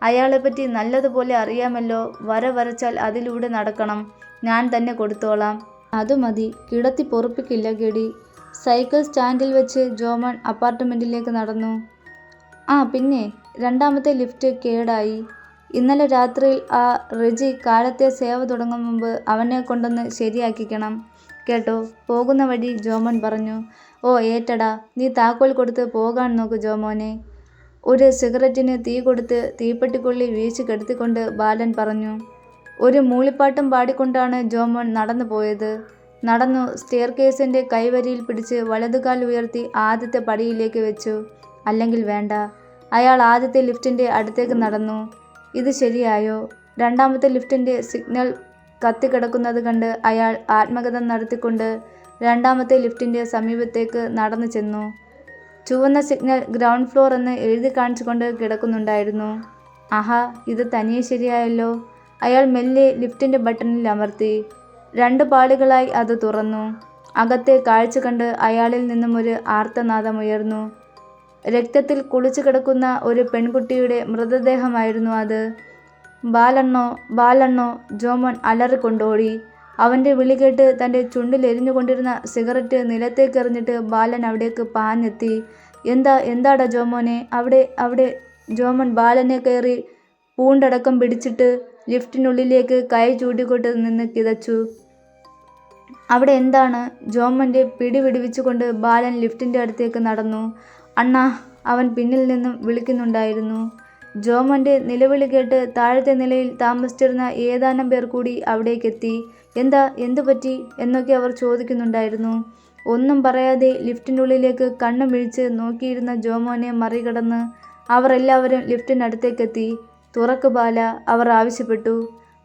അയാളെപ്പറ്റി നല്ലതുപോലെ അറിയാമല്ലോ. വര വരച്ചാൽ അതിലൂടെ നടക്കണം. ഞാൻ തന്നെ കൊടുത്തോളാം. അത് മതി, കിടത്തി പൊറുപ്പിക്കില്ല ഗഡി. സൈക്കിൾ സ്റ്റാൻഡിൽ വെച്ച് ജോമോൻ അപ്പാർട്ട്മെൻറ്റിലേക്ക് നടന്നു. പിന്നെ 2-ാമത്തെ ലിഫ്റ്റ് കേടായി. ഇന്നലെ രാത്രിയിൽ ആ റെജി കാലത്തെ സേവ തുടങ്ങും മുമ്പ് അവനെ കൊണ്ടൊന്ന് ശരിയാക്കിക്കണം കേട്ടോ. പോകുന്ന വഴി ജോമോൻ പറഞ്ഞു. ഓ ഏറ്റടാ, നീ താക്കോൽ കൊടുത്ത് പോകാൻ നോക്ക് ജോമോനെ. ഒരു സിഗരറ്റിന് തീ കൊടുത്ത് തീപ്പെട്ടിക്കൊള്ളി വീശി കെടുത്തിക്കൊണ്ട് ബാലൻ പറഞ്ഞു. ഒരു മൂളിപ്പാട്ടും പാടിക്കൊണ്ടാണ് ജോമോൻ നടന്നു പോയത്. നടന്നു സ്റ്റെയർ കേസിൻ്റെ കൈവരിയിൽ പിടിച്ച് വലതുകാൽ ഉയർത്തി ആദ്യത്തെ പടിയിലേക്ക് വെച്ചു. അല്ലെങ്കിൽ വേണ്ട. അയാൾ ആദ്യത്തെ ലിഫ്റ്റിൻ്റെ അടുത്തേക്ക് നടന്നു. ഇത് ശരിയായോ? 2-ാമത്തെ ലിഫ്റ്റിൻ്റെ സിഗ്നൽ കത്തിക്കിടക്കുന്നത് കണ്ട് അയാൾ ആത്മകഥം നടത്തിക്കൊണ്ട് 2-ാമത്തെ ലിഫ്റ്റിൻ്റെ സമീപത്തേക്ക് നടന്നു ചെന്നു. ചുവന്ന സിഗ്നൽ ഗ്രൗണ്ട് ഫ്ലോർ എന്ന് എഴുതി കാണിച്ചുകൊണ്ട് കിടക്കുന്നുണ്ടായിരുന്നു. ആഹാ, ഇത് തനിയെ ശരിയായല്ലോ. അയാൾ മെല്ലെ ലിഫ്റ്റിൻ്റെ ബട്ടണിൽ അമർത്തി. 2 പാളികളായി അത് തുറന്നു. അകത്തെ കാഴ്ച കണ്ട് അയാളിൽ നിന്നും ഒരു ആർത്തനാദമുയർന്നു. രക്തത്തിൽ കുളിച്ചു കിടക്കുന്ന ഒരു പെൺകുട്ടിയുടെ മൃതദേഹമായിരുന്നു അത്. ബാലണ്ണോ, ബാലണ്ണോ! ജോമോൻ അലറിക്കൊണ്ടോടി. അവൻ്റെ വിളി കേട്ട് തൻ്റെ ചുണ്ടിലെരിഞ്ഞുകൊണ്ടിരുന്ന സിഗരറ്റ് നിലത്തേക്കെറിഞ്ഞിട്ട് ബാലൻ അവിടേക്ക് പാഞ്ഞെത്തി. എന്താടാ ജോമോനെ? അവിടെ ജോമോൻ ബാലനെ കയറി പൂണ്ടടക്കം പിടിച്ചിട്ട് ലിഫ്റ്റിനുള്ളിലേക്ക് കൈ ചൂണ്ടിക്കൊണ്ട് നിന്ന് കിതച്ചു. അവിടെ എന്താണ്? ജോമോൻ്റെ പിടി വിടുവിച്ചുകൊണ്ട് ബാലൻ ലിഫ്റ്റിൻ്റെ അടുത്തേക്ക് നടന്നു. അണ്ണാ, അവൻ പിന്നിൽ നിന്നും വിളിക്കുന്നുണ്ടായിരുന്നു. ജോമോൻ്റെ നിലവിളി കേട്ട് താഴത്തെ നിലയിൽ താമസിച്ചിരുന്ന ഏതാനും പേർ കൂടി അവിടേക്കെത്തി. എന്താ, എന്തു പറ്റി എന്നൊക്കെ അവർ ചോദിക്കുന്നുണ്ടായിരുന്നു. ഒന്നും പറയാതെ ലിഫ്റ്റിനുള്ളിലേക്ക് കണ്ണു മിഴിച്ച് നോക്കിയിരുന്ന ജോമോനെ മറികടന്ന് അവർ എല്ലാവരും ലിഫ്റ്റിനടുത്തേക്കെത്തി. തുറക്ക് ബാല, അവർ ആവശ്യപ്പെട്ടു.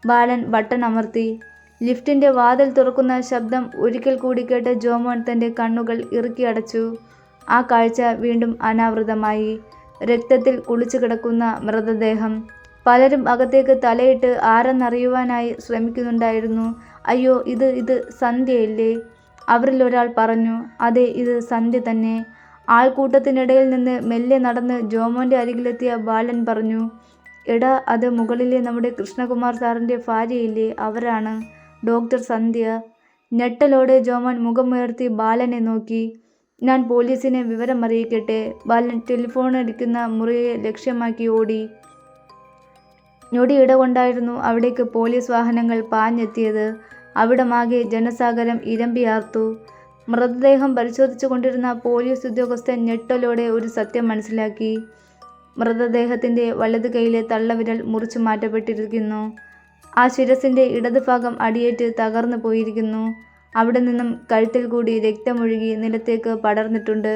ബാലൻ ബട്ടൺ അമർത്തി. ലിഫ്റ്റിന്റെ വാതിൽ തുറക്കുന്ന ശബ്ദം ഒരിക്കൽ കൂടി കേട്ട് ജോമോൻ തന്റെ കണ്ണുകൾ ഇറുക്കി അടച്ചു. ആ കാഴ്ച വീണ്ടും അനാവൃതമായി. രക്തത്തിൽ കുളിച്ചു കിടക്കുന്ന മൃതദേഹം. പലരും അകത്തേക്ക് തലയിട്ട് ആരെന്നറിയുവാനായി ശ്രമിക്കുന്നുണ്ടായിരുന്നു. അയ്യോ, ഇത് സന്ധ്യയല്ലേ? അവരിൽ ഒരാൾ പറഞ്ഞു. അതെ, ഇത് സന്ധ്യ തന്നെ. ആൾക്കൂട്ടത്തിനിടയിൽ നിന്ന് മെല്ലെ നടന്ന് ജോമോന്റെ അരികിലെത്തിയ ബാലൻ പറഞ്ഞു, എടാ, അത് മുകളിലെ നമ്മുടെ കൃഷ്ണകുമാർ സാറിന്റെ ഭാര്യയില്ലേ, അവരാണ്, ഡോക്ടർ സന്ധ്യ. ഞെട്ടലോടെ ജോമോൻ മുഖമുയർത്തി ബാലനെ നോക്കി. ഞാൻ പോലീസിനെ വിവരം അറിയിക്കട്ടെ? ബാലൻ ടെലിഫോണടിക്കുന്ന മുറിയെ ലക്ഷ്യമാക്കി ഓടി. ഞൊടിയിട കൊണ്ടായിരുന്നു അവിടേക്ക് പോലീസ് വാഹനങ്ങൾ പാഞ്ഞെത്തിയത്. അവിടമാകെ ജനസാഗരം ഇരമ്പിയാർത്തു. മൃതദേഹം പരിശോധിച്ചു കൊണ്ടിരുന്ന പോലീസ് ഉദ്യോഗസ്ഥൻ ഞെട്ടലോടെ ഒരു സത്യം മനസ്സിലാക്കി. മൃതദേഹത്തിന്റെ വലതു കൈയിലെ തള്ളവിരൽ മുറിച്ചു മാറ്റപ്പെട്ടിരിക്കുന്നു. ആ ശിരസിന്റെ ഇടതുഭാഗം അടിയേറ്റ് തകർന്നു പോയിരിക്കുന്നു. അവിടെ നിന്നും കഴുത്തിൽ കൂടി രക്തമൊഴുകി നിലത്തേക്ക് പടർന്നിട്ടുണ്ട്.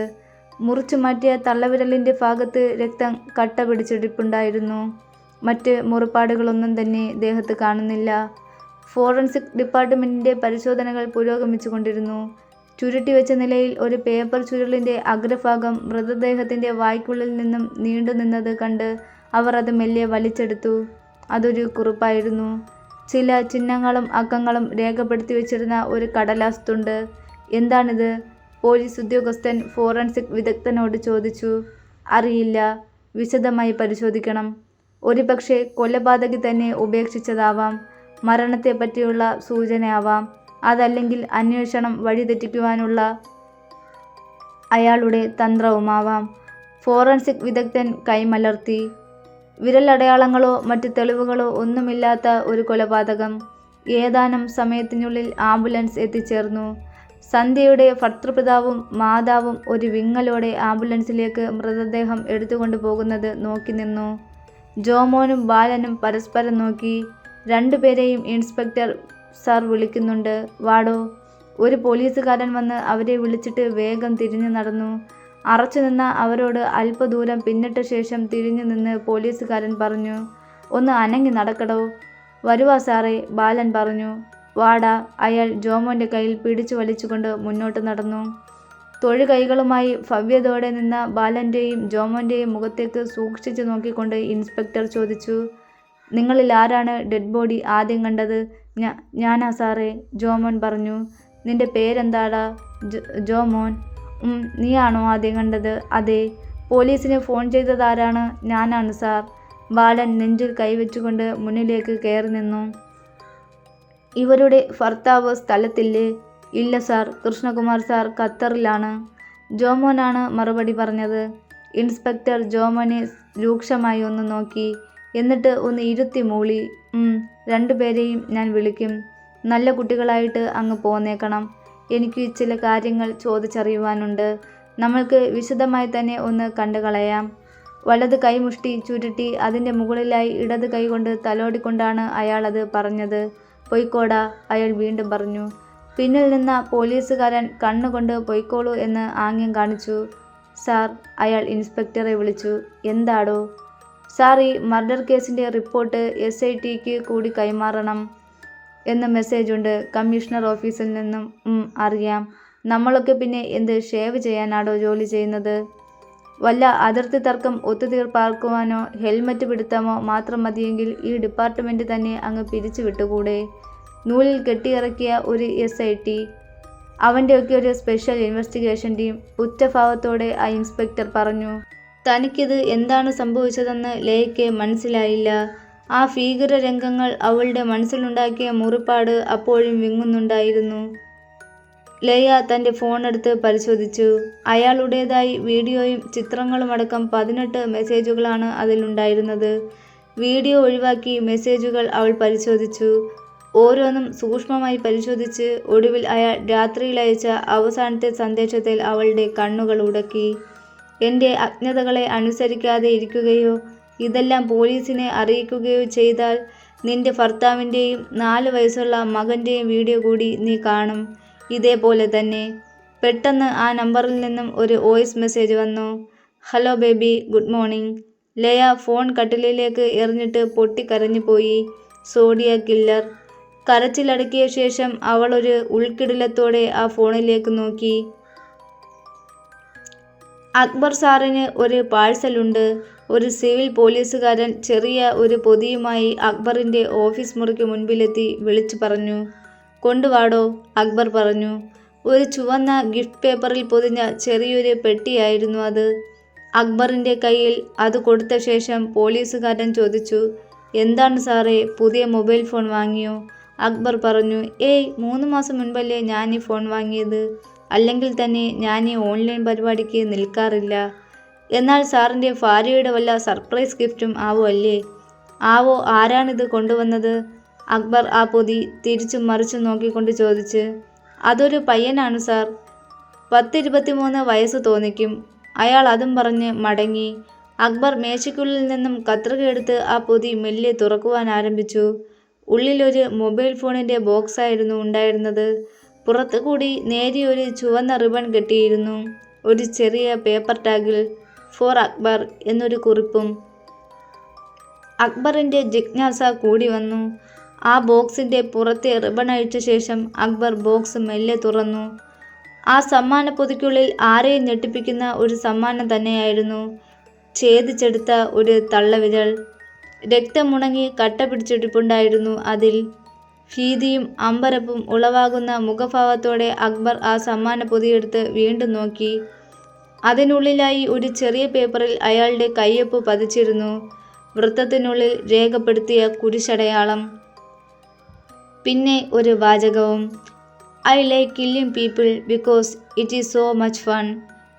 മുറിച്ചു മാറ്റിയ തള്ളവിരലിന്റെ ഭാഗത്ത് രക്തം കട്ട പിടിച്ചിരിപ്പുണ്ടായിരുന്നു. മറ്റ് മുറിപ്പാടുകളൊന്നും തന്നെ ദേഹത്ത് കാണുന്നില്ല. ഫോറൻസിക് ഡിപ്പാർട്ട്മെന്റിന്റെ പരിശോധനകൾ പുരോഗമിച്ചു കൊണ്ടിരുന്നു. ചുരുട്ടിവെച്ച നിലയിൽ ഒരു പേപ്പർ ചുരുളിന്റെ അഗ്രഭാഗം മൃതദേഹത്തിന്റെ വായ്ക്കുള്ളിൽ നിന്നും നീണ്ടുനിന്നത് കണ്ട് അവർ അത് മെല്ലെ വലിച്ചെടുത്തു. അതൊരു കുറിപ്പായിരുന്നു. ചില ചിഹ്നങ്ങളും അക്കങ്ങളും രേഖപ്പെടുത്തി വെച്ചിരുന്ന ഒരു കടലാസ് തുണ്ട്. എന്താണിത്? പോലീസ് ഉദ്യോഗസ്ഥൻ ഫോറൻസിക് വിദഗ്ധനോട് ചോദിച്ചു. അറിയില്ല, വിശദമായി പരിശോധിക്കണം. ഒരുപക്ഷെ കൊലപാതകി തന്നെ ഉപേക്ഷിച്ചതാവാം. മരണത്തെപ്പറ്റിയുള്ള സൂചനയാവാം. അതല്ലെങ്കിൽ അന്വേഷണം വഴിതെറ്റിക്കുവാനുള്ള അയാളുടെ തന്ത്രവുമാവാം. ഫോറൻസിക് വിദഗ്ധൻ കൈമലർത്തി. വിരലടയാളങ്ങളോ മറ്റ് തെളിവുകളോ ഒന്നുമില്ലാത്ത ഒരു കൊലപാതകം. ഏതാനും സമയത്തിനുള്ളിൽ ആംബുലൻസ് എത്തിച്ചേർന്നു. സന്ധ്യയുടെ ഭർത്തൃപിതാവും മാതാവും ഒരു വിങ്ങലോടെ ആംബുലൻസിലേക്ക് മൃതദേഹം എടുത്തുകൊണ്ടു പോകുന്നത് നോക്കി നിന്നു. ജോമോനും ബാലനും പരസ്പരം നോക്കി. രണ്ടുപേരെയും ഇൻസ്പെക്ടർ സാർ വിളിക്കുന്നുണ്ട്, വാടോ. ഒരു പോലീസുകാരൻ വന്ന് അവരെ വിളിച്ചിട്ട് വേഗം തിരിഞ്ഞു നടന്നു. അറച്ചുനിന്ന അവരോട് അല്പദൂരം പിന്നിട്ട ശേഷം തിരിഞ്ഞു നിന്ന് പോലീസുകാരൻ പറഞ്ഞു, ഒന്ന് അനങ്ങി നടക്കടോ. വരുവാ സാറേ, ബാലൻ പറഞ്ഞു. വാടാ. അയാൾ ജോമോന്റെ കയ്യിൽ പിടിച്ചു വലിച്ചുകൊണ്ട് മുന്നോട്ട് നടന്നു. തൊഴുകൈകളുമായി ഭവ്യതയോടെ നിന്ന ബാലന്റെയും ജോമോന്റെയും മുഖത്തേക്ക് സൂക്ഷിച്ചു നോക്കിക്കൊണ്ട് ഇൻസ്പെക്ടർ ചോദിച്ചു, നിങ്ങളിൽ ആരാണ് ഡെഡ് ബോഡി ആദ്യം കണ്ടത്? ഞാനാ സാറേ, ജോമോൻ പറഞ്ഞു. നിന്റെ പേരെന്താടാ? ജോമോൻ. നീയാണോ ആദ്യം കണ്ടത്? അതെ. പോലീസിന് ഫോൺ ചെയ്തതാരാണ്? ഞാനാണ് സാർ. ബാലൻ നെഞ്ചിൽ കൈവച്ചുകൊണ്ട് മുന്നിലേക്ക് കയറി നിന്നു. ഇവരുടെ ഭർത്താവ് സ്ഥലത്തില്ലേ? ഇല്ല സാർ, കൃഷ്ണകുമാർ സാർ ഖത്തറിലാണ്. ജോമോനാണ് മറുപടി പറഞ്ഞത്. ഇൻസ്പെക്ടർ ജോമോനെ രൂക്ഷമായി ഒന്ന് നോക്കി. എന്നിട്ട് ഒന്ന് ഇരുത്തി മൂളി. രണ്ടുപേരെയും ഞാൻ വിളിക്കും. നല്ല കുട്ടികളായിട്ട് അങ്ങ് പോന്നേക്കണം. എനിക്ക് ചില കാര്യങ്ങൾ ചോദിച്ചറിയുവാനുണ്ട്. നമ്മൾക്ക് വിശദമായി തന്നെ ഒന്ന് കണ്ടുകളയാം. വലത് കൈമുഷ്ടി ചുരുട്ടി അതിൻ്റെ മുകളിലായി ഇടത് കൈകൊണ്ട് തലോടിക്കൊണ്ടാണ് അയാൾ അത് പറഞ്ഞത്. പൊയ്ക്കോടാ, അയാൾ വീണ്ടും പറഞ്ഞു. പിന്നിൽ നിന്ന പോലീസുകാരൻ കണ്ണുകൊണ്ട് പൊയ്ക്കോളൂ എന്ന് ആംഗ്യം കാണിച്ചു. സാർ, അയാൾ ഇൻസ്പെക്ടറെ വിളിച്ചു. എന്താടോ? സാർ, ഈ മർഡർ കേസിൻ്റെ റിപ്പോർട്ട് SITക്ക് കൂടി കൈമാറണം എന്ന് മെസ്സേജുണ്ട് കമ്മീഷണർ ഓഫീസിൽ നിന്നും. അറിയാം. നമ്മളൊക്കെ പിന്നെ എന്ത് ഷേവ് ചെയ്യാനാടോ ജോലി ചെയ്യുന്നത്? വല്ല അതിർത്തി തർക്കം ഒത്തുതീർപ്പാക്കുവാനോ ഹെൽമറ്റ് പിടുത്തമോ മാത്രം മതിയെങ്കിൽ ഈ ഡിപ്പാർട്ട്മെൻറ്റ് തന്നെ അങ്ങ് പിരിച്ചു വിട്ടുകൂടെ? നൂലിൽ കെട്ടിയിറക്കിയ ഒരു SIT, അവൻ്റെയൊക്കെ ഒരു സ്പെഷ്യൽ ഇൻവെസ്റ്റിഗേഷൻ ടീം, ഉച്ചഭാവത്തോടെ ആ ഇൻസ്പെക്ടർ പറഞ്ഞു. തനിക്കിത് എന്താണ് സംഭവിച്ചതെന്ന് ലയയ്ക്ക് മനസ്സിലായില്ല. ആ ഭീകര രംഗങ്ങൾ അവളുടെ മനസ്സിലുണ്ടാക്കിയ മുറിപ്പാട് അപ്പോഴും വിങ്ങുന്നുണ്ടായിരുന്നു. ലയ തൻ്റെ ഫോണെടുത്ത് പരിശോധിച്ചു. അയാളുടേതായി വീഡിയോയും ചിത്രങ്ങളുമടക്കം 18 മെസ്സേജുകളാണ് അതിലുണ്ടായിരുന്നത്. വീഡിയോ ഒഴിവാക്കി മെസ്സേജുകൾ അവൾ പരിശോധിച്ചു. ഓരോന്നും സൂക്ഷ്മമായി പരിശോധിച്ച് ഒടുവിൽ അയാൾ രാത്രിയിൽ അയച്ച അവസാനത്തെ സന്ദേശത്തിൽ അവളുടെ കണ്ണുകൾ ഉടക്കി. എൻ്റെ അജ്ഞതകളെ അനുസരിക്കാതെ ഇരിക്കുകയോ ഇതെല്ലാം പോലീസിനെ അറിയിക്കുകയോ ചെയ്താൽ നിന്റെ ഭർത്താവിൻ്റെയും 4 വയസ്സുള്ള മകൻ്റെയും വീഡിയോ കൂടി നീ കാണും. ഇതേപോലെ തന്നെ. പെട്ടെന്ന് ആ നമ്പറിൽ നിന്നും ഒരു വോയിസ് മെസ്സേജ് വന്നു. Hello baby, good morning. Laya phone കട്ടിലിലേക്ക് എറിഞ്ഞിട്ട് പൊട്ടിക്കരഞ്ഞു പോയി. Zodiac killer. കരച്ചിലടക്കിയ ശേഷം അവൾ ഒരു ഉൾക്കിടിലത്തോടെ ആ ഫോണിലേക്ക് നോക്കി. അക്ബർ സാറിന് ഒരു പാഴ്സലുണ്ട്. ഒരു സിവിൽ പോലീസുകാരൻ ചെറിയ ഒരു പൊതിയുമായി അക്ബറിൻ്റെ ഓഫീസ് മുറിക്ക് മുൻപിലെത്തി വിളിച്ചു പറഞ്ഞു. കൊണ്ടുവാടോ, അക്ബർ പറഞ്ഞു. ഒരു ചുവന്ന ഗിഫ്റ്റ് പേപ്പറിൽ പൊതിഞ്ഞ ചെറിയൊരു പെട്ടിയായിരുന്നു അത്. അക്ബറിൻ്റെ കയ്യിൽ അത് കൊടുത്ത ശേഷം പോലീസുകാരൻ ചോദിച്ചു, എന്താണ് സാറേ, പുതിയ മൊബൈൽ ഫോൺ വാങ്ങിയോ? അക്ബർ പറഞ്ഞു, ഏയ് 3 മാസം മുൻപല്ലേ ഞാൻ ഈ ഫോൺ വാങ്ങിയത്. അല്ലെങ്കിൽ തന്നെ ഞാൻ ഈ ഓൺലൈൻ പരിപാടിക്ക് നിൽക്കാറില്ല. എന്നാൽ സാറിൻ്റെ ഭാര്യയുടെ വല്ല സർപ്രൈസ് ഗിഫ്റ്റും ആവോ അല്ലേ? ആവോ, ആരാണിത് കൊണ്ടുവന്നത്? അക്ബർ ആ പൊതി തിരിച്ചും മറിച്ചും നോക്കിക്കൊണ്ട് ചോദിച്ച്. അതൊരു പയ്യനാണ് സാർ. 10-23 വയസ്സ് തോന്നിക്കും. അയാൾ അതും പറഞ്ഞ് മടങ്ങി. അക്ബർ മേശയ്ക്കുള്ളിൽ നിന്നും കത്രികയെടുത്ത് ആ പൊതി മെല്ലെ തുറക്കുവാൻ ആരംഭിച്ചു. ഉള്ളിലൊരു മൊബൈൽ ഫോണിൻ്റെ ബോക്സായിരുന്നു ഉണ്ടായിരുന്നത്. പുറത്തു കൂടി നേരിയൊരു ചുവന്ന റിബൺ കെട്ടിയിരുന്നു. ഒരു ചെറിയ പേപ്പർ ടാഗിൽ ഫോർ അക്ബർ എന്നൊരു കുറിപ്പും. അക്ബറിൻ്റെ ജിജ്ഞാസ കൂടി വന്നു. ആ ബോക്സിൻ്റെ പുറത്തെ റിബൺ അഴിച്ച ശേഷം അക്ബർ ബോക്സ് മെല്ലെ തുറന്നു. ആ സമ്മാന പൊതിക്കുള്ളിൽ ആരെയും ഞെട്ടിപ്പിക്കുന്ന ഒരു സമ്മാനം തന്നെയായിരുന്നു. ഛേദിച്ചെടുത്ത ഒരു തള്ളവിരൽ. രക്തമുണങ്ങി കട്ട പിടിച്ചിരിപ്പുണ്ടായിരുന്നു അതിൽ. ഭീതിയും അമ്പരപ്പും ഉളവാകുന്ന മുഖഭാവത്തോടെ അക്ബർ ആ സമ്മാന പൊതിയെടുത്ത് വീണ്ടും നോക്കി. അതിനുള്ളിലായി ഒരു ചെറിയ പേപ്പറിൽ അയാളുടെ കയ്യൊപ്പ് പതിച്ചിരുന്നു. വൃത്തത്തിനുള്ളിൽ രേഖപ്പെടുത്തിയ കുരിശടയാളം. പിന്നെ ഒരു വാചകവും. I like killing people because it is so much fun.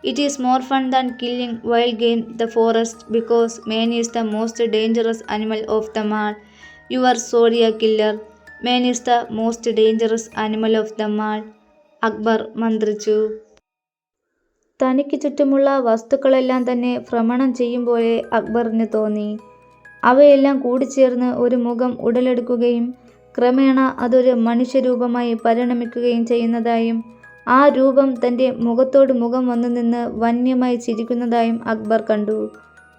It is more fun than killing wild game in the forest because man is the most dangerous animal of them all. Your Zodiac killer. Man is the most dangerous animal of them all. Akbar മന്ത്രിച്ചു. തനിക്ക് ചുറ്റുമുള്ള വസ്തുക്കളെല്ലാം തന്നെ ഭ്രമണം ചെയ്യും പോലെ അക്ബറിന് തോന്നി. അവയെല്ലാം കൂടിച്ചേർന്ന് ഒരു മുഖം ഉടലെടുക്കുകയും ക്രമേണ അതൊരു മനുഷ്യരൂപമായി പരിണമിക്കുകയും ചെയ്യുന്നതായും ആ രൂപം തൻ്റെ മുഖത്തോട് മുഖം വന്നു നിന്ന് വന്യമായി ചിരിക്കുന്നതായും അക്ബർ കണ്ടു.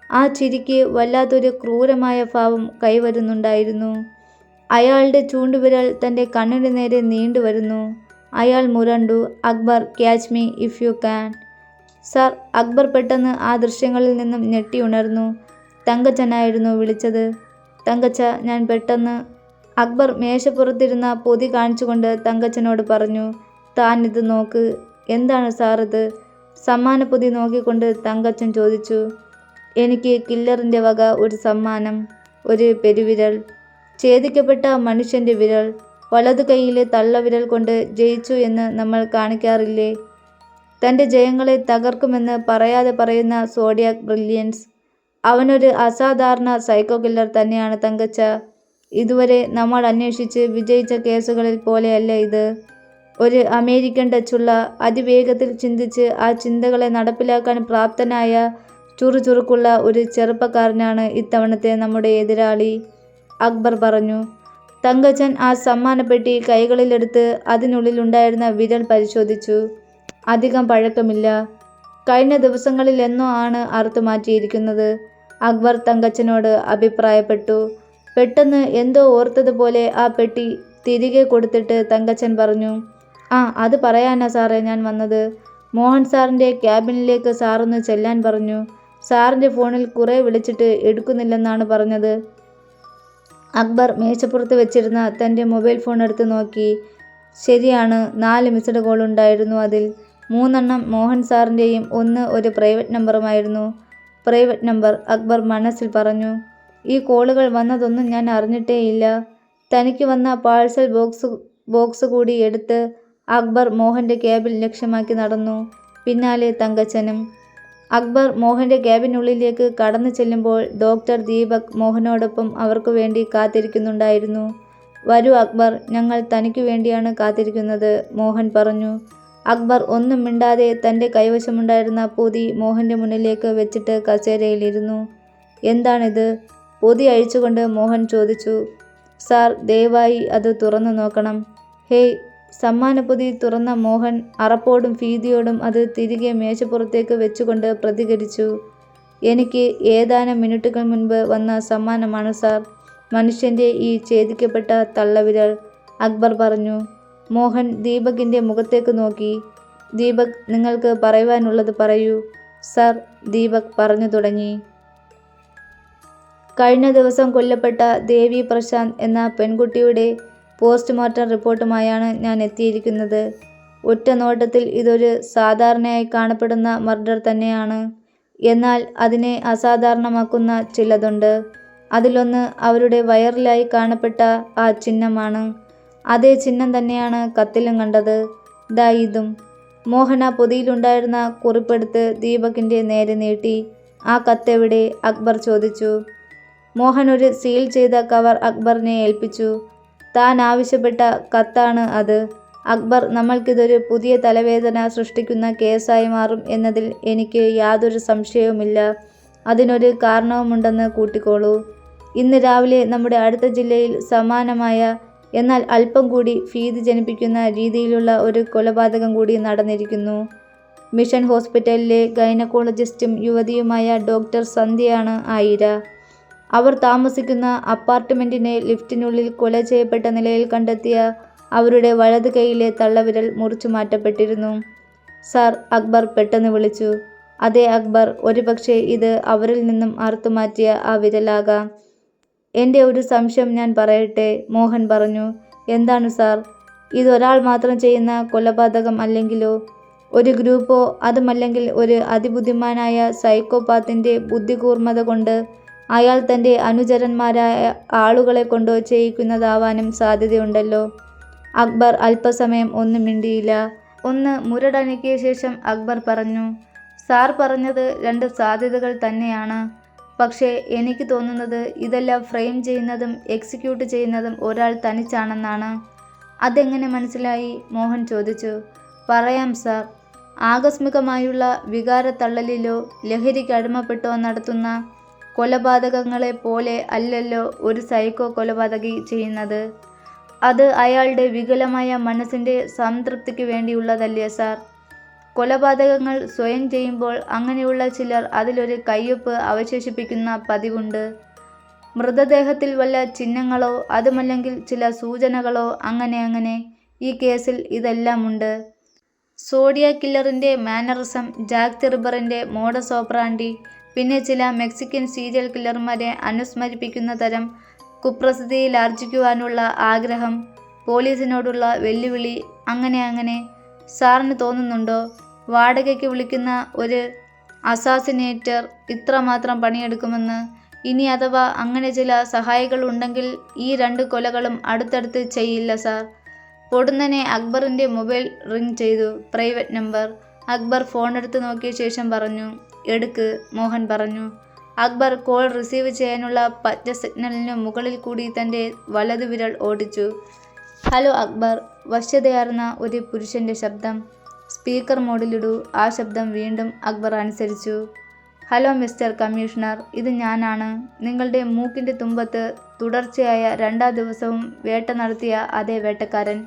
ആ ചിരിക്ക് വല്ലാത്തൊരു ക്രൂരമായ ഭാവം കൈവരുന്നുണ്ടായിരുന്നു. അയാളുടെ ചൂണ്ടുവിരൽ തൻ്റെ കണ്ണിന് നേരെ നീണ്ടുവരുന്നു. അയാൾ മുരണ്ടു. Akbar, catch me if you can. Sir, Akbar പെട്ടെന്ന് ആ ദൃശ്യങ്ങളിൽ നിന്നും ഞെട്ടി ഉണർന്നു. തങ്കച്ചനായിരുന്നു വിളിച്ചത്. തങ്കച്ച, ഞാൻ പെട്ടെന്ന്. അക്ബർ മേശപ്പുറത്തിരുന്ന പൊതി കാണിച്ചുകൊണ്ട് തങ്കച്ചനോട് പറഞ്ഞു. താൻ ഇത് നോക്ക്. എന്താണ് സാർ ഇത്? സമ്മാനപ്പൊതി നോക്കിക്കൊണ്ട് തങ്കച്ചൻ ചോദിച്ചു. എനിക്ക് കില്ലറിൻ്റെ വക ഒരു സമ്മാനം. ഒരു പെരുവിരൽ. ഛേദിക്കപ്പെട്ട മനുഷ്യൻ്റെ വിരൽ. വലതു കൈയിലെ തള്ളവിരൽ കൊണ്ട് ജയിച്ചു എന്ന് നമ്മൾ കാണിക്കാറില്ലേ? തൻ്റെ ജയങ്ങളെ തകർക്കുമെന്ന് പറയാതെ പറയുന്ന സോഡിയാക് ബ്രില്യൻസ്. അവനൊരു അസാധാരണ സൈക്കോ കില്ലർ തന്നെയാണ് തങ്കച്ച. ഇതുവരെ നമ്മൾ അന്വേഷിച്ച് വിജയിച്ച കേസുകളിൽ പോലെയല്ല ഇത്. ഒരു അമേരിക്കൻ ടച്ചുള്ള, അതിവേഗത്തിൽ ചിന്തിച്ച് ആ ചിന്തകളെ നടപ്പിലാക്കാൻ പ്രാപ്തനായ, ചുറുചുറുക്കുള്ള ഒരു ചെറുപ്പക്കാരനാണ് ഇത്തവണത്തെ നമ്മുടെ എതിരാളി, അക്ബർ പറഞ്ഞു. തങ്കച്ചൻ ആ സമ്മാനപ്പെട്ടി കൈകളിലെടുത്ത് അതിനുള്ളിലുണ്ടായിരുന്ന വിരൽ പരിശോധിച്ചു. അധികം പഴക്കമില്ല. കഴിഞ്ഞ ദിവസങ്ങളിലെന്നോ ആണ് അറുത്തുമാറ്റിയിരിക്കുന്നത്, അക്ബർ തങ്കച്ചനോട് അഭിപ്രായപ്പെട്ടു. പെട്ടെന്ന് എന്തോ ഓർത്തതുപോലെ ആ പെട്ടി തിരികെ കൊടുത്തിട്ട് തങ്കച്ചൻ പറഞ്ഞു. അത് പറയാനാ സാറേ ഞാൻ വന്നത്. മോഹൻ സാറിൻ്റെ ക്യാബിനിലേക്ക് സാറൊന്ന് ചെല്ലാൻ പറഞ്ഞു. സാറിൻ്റെ ഫോണിൽ കുറേ വിളിച്ചിട്ട് എടുക്കുന്നില്ലെന്നാണ് പറഞ്ഞത്. അക്ബർ മേശപ്പുറത്ത് വെച്ചിരുന്ന തൻ്റെ മൊബൈൽ ഫോൺ എടുത്ത് നോക്കി. ശരിയാണ്, 4 മിസ്ഡ് കോൾ ഉണ്ടായിരുന്നു. അതിൽ 3 മോഹൻ സാറിൻ്റെയും 1 ഒരു പ്രൈവറ്റ് നമ്പറുമായിരുന്നു. പ്രൈവറ്റ് നമ്പർ, അക്ബർ മനസ്സിൽ പറഞ്ഞു. ഈ കോളുകൾ വന്നതൊന്നും ഞാൻ അറിഞ്ഞിട്ടേയില്ല. തനിക്ക് വന്ന പാഴ്സൽ ബോക്സ് കൂടി എടുത്ത് അക്ബർ മോഹൻ്റെ ക്യാബിൻ ലക്ഷ്യമാക്കി നടന്നു. പിന്നാലെ തങ്കച്ചനും. അക്ബർ മോഹൻ്റെ ക്യാബിനുള്ളിലേക്ക് കടന്നു ചെല്ലുമ്പോൾ ഡോക്ടർ ദീപക് മോഹനോടൊപ്പം അവർക്കു വേണ്ടി കാത്തിരിക്കുന്നുണ്ടായിരുന്നു. വരൂ അക്ബർ, ഞങ്ങൾ തനിക്കു വേണ്ടിയാണ് കാത്തിരിക്കുന്നത്, മോഹൻ പറഞ്ഞു. അക്ബർ ഒന്നും മിണ്ടാതെ തൻ്റെ കൈവശമുണ്ടായിരുന്ന പൊതി മോഹൻ്റെ മുന്നിലേക്ക് വെച്ചിട്ട് കസേരയിലിരുന്നു. എന്താണിത്? പൊതി അഴിച്ചുകൊണ്ട് മോഹൻ ചോദിച്ചു. സാർ, ദയവായി അത് തുറന്നു നോക്കണം. ഹേയ്. സമ്മാനപ്പൊതി തുറന്ന മോഹൻ അറപ്പോടും ഭീതിയോടും അത് തിരികെ മേശപ്പുറത്തേക്ക് വെച്ചുകൊണ്ട് പ്രതികരിച്ചു. എനിക്ക് ഏതാനും മിനിറ്റുകൾ മുൻപ് വന്ന സമ്മാനമാണ് സാർ. മനുഷ്യൻ്റെ ഈ ഛേദിക്കപ്പെട്ട തള്ളവിരൽ, അക്ബർ പറഞ്ഞു. മോഹൻ ദീപകിൻ്റെ മുഖത്തേക്ക് നോക്കി. ദീപക്, നിങ്ങൾക്ക് പറയുവാനുള്ളത് പറയൂ. സാർ, ദീപക് പറഞ്ഞു തുടങ്ങി. കഴിഞ്ഞ ദിവസം കൊല്ലപ്പെട്ട ദേവി പ്രശാന്ത് എന്ന പെൺകുട്ടിയുടെ പോസ്റ്റ്മോർട്ടം റിപ്പോർട്ടുമായാണ് ഞാൻ എത്തിയിരിക്കുന്നത്. ഒറ്റ നോട്ടത്തിൽ ഇതൊരു സാധാരണയായി കാണപ്പെടുന്ന മർഡർ തന്നെയാണ്. എന്നാൽ അതിനെ അസാധാരണമാക്കുന്ന ചിലതുണ്ട്. അതിലൊന്ന് അവരുടെ വയറിലായി കാണപ്പെട്ട ആ ചിഹ്നമാണ്. അതേ ചിഹ്നം തന്നെയാണ് കത്തിലും കണ്ടത്. ദാ ഇതും. മോഹൻ ആ പൊതിയിലുണ്ടായിരുന്ന കുറിപ്പെടുത്ത് ദീപകിൻ്റെ നേരെ നീട്ടി. ആ കത്തെവിടെ? അക്ബർ ചോദിച്ചു. മോഹൻ ഒരു സീൽ ചെയ്ത കവർ അക്ബറിനെ ഏൽപ്പിച്ചു. താൻ ആവശ്യപ്പെട്ട കത്താണ് അത്. അക്ബർ, നമ്മൾക്കിതൊരു പുതിയ തലവേദന സൃഷ്ടിക്കുന്ന കേസായി മാറും എന്നതിൽ എനിക്ക് യാതൊരു സംശയവുമില്ല. അതിനൊരു കാരണവുമുണ്ടെന്ന് കൂട്ടിക്കോളൂ. ഇന്ന് രാവിലെ നമ്മുടെ അടുത്ത ജില്ലയിൽ സമാനമായ എന്നാൽ അല്പം കൂടി ഭീതി ജനിപ്പിക്കുന്ന രീതിയിലുള്ള ഒരു കൊലപാതകം കൂടി നടന്നിരിക്കുന്നു. മിഷൻ ഹോസ്പിറ്റലിലെ ഗൈനക്കോളജിസ്റ്റും യുവതിയുമായ ഡോക്ടർ സന്ധ്യയാണ് ആ ഇര. അവർ താമസിക്കുന്ന അപ്പാർട്ട്മെൻറ്റിനെ ലിഫ്റ്റിനുള്ളിൽ കൊല ചെയ്യപ്പെട്ട നിലയിൽ കണ്ടെത്തിയ അവരുടെ വലത് കൈയിലെ തള്ളവിരൽ മുറിച്ചു മാറ്റപ്പെട്ടിരുന്നു. സാർ, അക്ബർ പെട്ടെന്ന് വിളിച്ചു. അതെ അക്ബർ, ഒരുപക്ഷെ ഇത് അവരിൽ നിന്നും അറുത്തുമാറ്റിയ ആ വിരലാകാം. എൻ്റെ ഒരു സംശയം ഞാൻ പറയട്ടെ, മോഹൻ പറഞ്ഞു. എന്താണ് സാർ? ഇതൊരാൾ മാത്രം ചെയ്യുന്ന കൊലപാതകം അല്ലെങ്കിലോ? ഒരു ഗ്രൂപ്പോ? അതുമല്ലെങ്കിൽ ഒരു അതിബുദ്ധിമാനായ സൈക്കോപാത്തിൻ്റെ ബുദ്ധികൂർമ്മത കൊണ്ട് അയാൾ തൻ്റെ അനുചരന്മാരായ ആളുകളെ കൊണ്ടോ ചെയ്യിക്കുന്നതാവാനും സാധ്യതയുണ്ടല്ലോ. അക്ബർ അല്പസമയം ഒന്നും മിണ്ടിയില്ല. ഒന്ന് മുരടനക്കിയ ശേഷം അക്ബർ പറഞ്ഞു. സാർ പറഞ്ഞത് രണ്ട് സാധ്യതകൾ തന്നെയാണ്. പക്ഷേ എനിക്ക് തോന്നുന്നത് ഇതെല്ലാം ഫ്രെയിം ചെയ്യുന്നതും എക്സിക്യൂട്ട് ചെയ്യുന്നതും ഒരാൾ തനിച്ചാണെന്നാണ്. അതെങ്ങനെ മനസ്സിലായി? മോഹൻ ചോദിച്ചു. പറയാം സാർ. ആകസ്മികമായുള്ള വികാരത്തള്ളലിലോ ലഹരിക്ക് അടിമപ്പെട്ടോ നടത്തുന്ന കൊലപാതകങ്ങളെ പോലെ അല്ലല്ലോ ഒരു സൈക്കോ കൊലപാതകി ചെയ്യുന്നത്. അത് അയാളുടെ വികലമായ മനസ്സിൻ്റെ സംതൃപ്തിക്ക് വേണ്ടിയുള്ളതല്ലേ സാർ? കൊലപാതകങ്ങൾ സ്വയം ചെയ്യുമ്പോൾ അങ്ങനെയുള്ള ചിലർ അതിലൊരു കയ്യൊപ്പ് അവശേഷിപ്പിക്കുന്ന പതിവുണ്ട്. മൃതദേഹത്തിൽ വല്ല ചിഹ്നങ്ങളോ അതുമല്ലെങ്കിൽ ചില സൂചനകളോ അങ്ങനെ. ഈ കേസിൽ ഇതെല്ലാമുണ്ട്. സോഡിയാക് കില്ലറിൻ്റെ മാനറിസം, ജാക്ക് ദി റിപ്പറിൻ്റെ മോഡസ് ഓപ്പറാൻഡി, പിന്നെ ചില മെക്സിക്കൻ സീരിയൽ കില്ലർമാരെ അനുസ്മരിപ്പിക്കുന്ന തരം കുപ്രസിദ്ധിയിലാർജിക്കുവാനുള്ള ആഗ്രഹം, പോലീസിനോടുള്ള വെല്ലുവിളി, അങ്ങനെ. സാറിന് തോന്നുന്നുണ്ടോ വാടകയ്ക്ക് വിളിക്കുന്ന ഒരു അസാസിനേറ്റർ ഇത്രമാത്രം പണിയെടുക്കുമെന്ന്? ഇനി അഥവാ അങ്ങനെ ചില സഹായികൾ ഉണ്ടെങ്കിൽ ഈ രണ്ട് കൊലകളും അടുത്തടുത്ത് ചെയ്യില്ല സാർ. പൊടുന്നനെ അക്ബറിൻ്റെ മൊബൈൽ റിംഗ് ചെയ്തു. Private number. അക്ബർ ഫോണെടുത്ത് നോക്കിയ ശേഷം പറഞ്ഞു. എടുക്ക്, മോഹൻ പറഞ്ഞു. അക്ബർ കോൾ റിസീവ് ചെയ്യാനുള്ള പച്ച സിഗ്നലിനു മുകളിൽ കൂടി തൻ്റെ വലതു വിരൽ ഓടിച്ചു. ഹലോ അക്ബർ. വശ്യതയാർന്ന ഒരു പുരുഷൻ്റെ ശബ്ദം. സ്പീക്കർ മോഡിലിടൂ. ആ ശബ്ദം വീണ്ടും അക്ബർ അനുസരിച്ചു. ഹലോ മിസ്റ്റർ കമ്മീഷണർ, ഇത് ഞാനാണ്. നിങ്ങളുടെ മൂക്കിൻ്റെ തുമ്പത്ത് തുടർച്ചയായ 2ാം ദിവസവും വേട്ട നടത്തിയ അതേ വേട്ടക്കാരൻ.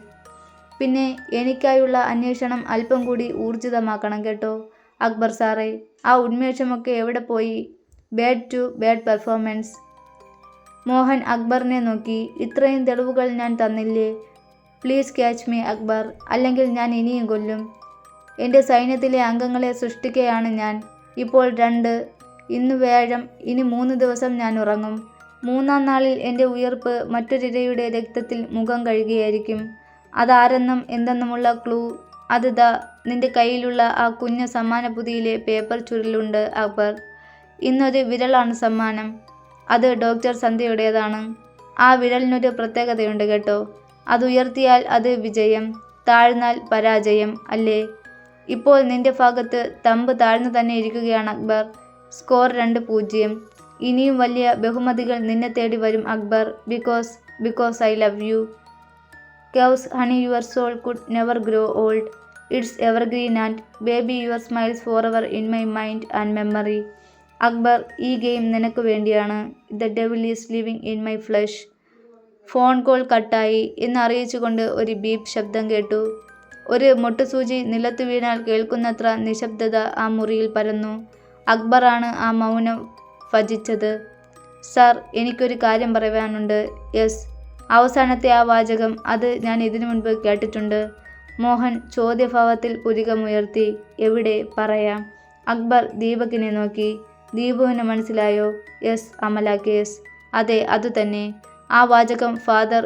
പിന്നെ എനിക്കായുള്ള അന്വേഷണം അല്പം കൂടി ഊർജിതമാക്കണം കേട്ടോ അക്ബർ സാറേ. ആ ഉന്മേഷമൊക്കെ എവിടെ പോയി? Bad to bad performance. Mohan അക്ബറിനെ നോക്കി. ഇത്രയും തെളിവുകൾ ഞാൻ തന്നില്ലേ? പ്ലീസ് ക്യാച്ച് മീ അക്ബർ, അല്ലെങ്കിൽ ഞാൻ ഇനിയും കൊല്ലും. എൻ്റെ സൈന്യത്തിലെ അംഗങ്ങളെ സൃഷ്ടിക്കുകയാണ് ഞാൻ. ഇപ്പോൾ 2, ഇന്ന് വ്യാഴം, ഇനി 3 ദിവസം ഞാൻ ഉറങ്ങും. 3ാം നാളിൽ എൻ്റെ ഉയർപ്പ് മറ്റൊരിരയുടെ രക്തത്തിൽ മുഖം കഴുകിയായിരിക്കും. അതാരെന്നും എന്തെന്നുമുള്ള ക്ലൂ അത് ദാ നിന്റെ കയ്യിലുള്ള ആ കുഞ്ഞ സമ്മാനപ്പൊതിയിലെ പേപ്പർ ചുരുളുണ്ട് അക്ബർ. ഇന്നൊരു വിരലാണ് സമ്മാനം. അത് ഡോക്ടർ സന്ധ്യയുടേതാണ്. ആ വിരലിനൊരു പ്രത്യേകതയുണ്ട് കേട്ടോ. അതുയർത്തിയാൽ അത് വിജയം, താഴ്ന്നാൽ പരാജയം അല്ലേ? ഇപ്പോൾ നിന്റെ ഭാഗത്ത് തമ്പ് താഴ്ന്നു തന്നെ ഇരിക്കുകയാണ് അക്ബർ. സ്കോർ 2-0. ഇനിയും വലിയ ബഹുമതികൾ നിന്നെ തേടി വരും Akbar. Because I love you. Cause honey, your soul could never grow old. It's evergreen and baby your smiles forever in my mind and memory. Akbar, ഈ ഗെയിം നിനക്ക് വേണ്ടിയാണ്. The devil is living in my flesh. Phone call കട്ടായി എന്നറിയിച്ചുകൊണ്ട് ഒരു ബീപ്പ് ശബ്ദം കേട്ടു. ഒരു മൊട്ടുസൂചി നിലത്തു വീണാൽ കേൾക്കുന്നത്ര നിശബ്ദത ആ മുറിയിൽ പരന്നു. അക്ബറാണ് ആ മൗനം ഭജിച്ചത്. സാർ, എനിക്കൊരു കാര്യം പറയാനുണ്ട്. യെസ്. അവസാനത്തെ ആ വാചകം, അത് ഞാൻ ഇതിനു മുൻപ് കേട്ടിട്ടുണ്ട്. മോഹൻ ചോദ്യഭാവത്തിൽ പുരികമുയർത്തി. എവിടെ? പറയാം. അക്ബർ ദീപകിനെ നോക്കി. ദീപുവിന് മനസ്സിലായോ? Yes Amala case. അതെ, അതുതന്നെ. ആ വാചകം ഫാദർ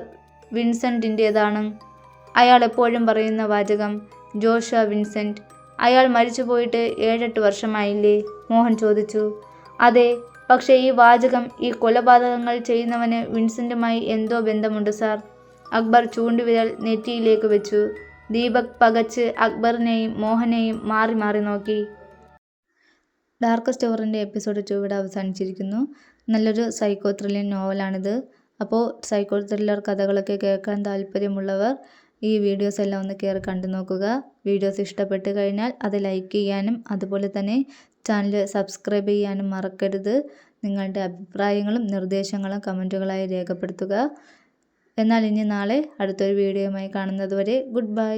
വിൻസെൻറ്റിൻ്റേതാണ്. അയാൾ എപ്പോഴും പറയുന്ന വാചകം. Joshua Vincent. അയാൾ മരിച്ചുപോയിട്ട് 7-8 വർഷമായില്ലേ? മോഹൻ ചോദിച്ചു. അതെ, പക്ഷേ ഈ വാചകം, ഈ കൊലപാതകങ്ങൾ ചെയ്യുന്നവന് വിൻസെൻറ്റുമായി എന്തോ ബന്ധമുണ്ട് സാർ. അക്ബർ ചൂണ്ടുവിരൽ നെറ്റിയിലേക്ക് വെച്ചു. ദീപക് പകച്ച് അക്ബറിനെയും മോഹനെയും മാറി മാറി നോക്കി. ഡാർക്കസ്റ്റ് ഹൊററിൻ്റെ എപ്പിസോഡ് 2 ഇവിടെ അവസാനിച്ചിരിക്കുന്നു. നല്ലൊരു സൈക്കോ ത്രില്ലിംഗ് നോവലാണിത്. അപ്പോൾ സൈക്കോ ത്രില്ലർ കഥകളൊക്കെ കേൾക്കാൻ താല്പര്യമുള്ളവർ ഈ വീഡിയോസ് എല്ലാം ഒന്ന് കയറി കണ്ടു നോക്കുക. വീഡിയോസ് ഇഷ്ടപ്പെട്ട് കഴിഞ്ഞാൽ അത് ലൈക്ക് ചെയ്യാനും അതുപോലെ തന്നെ ചാനൽ സബ്സ്ക്രൈബ് ചെയ്യാനും മറക്കരുത്. നിങ്ങളുടെ അഭിപ്രായങ്ങളും നിർദ്ദേശങ്ങളും കമൻറ്റുകളായി രേഖപ്പെടുത്തുക. എന്നാൽ ഇനി നാളെ അടുത്തൊരു വീഡിയോയുമായി കാണുന്നത് വരെ ഗുഡ് ബൈ.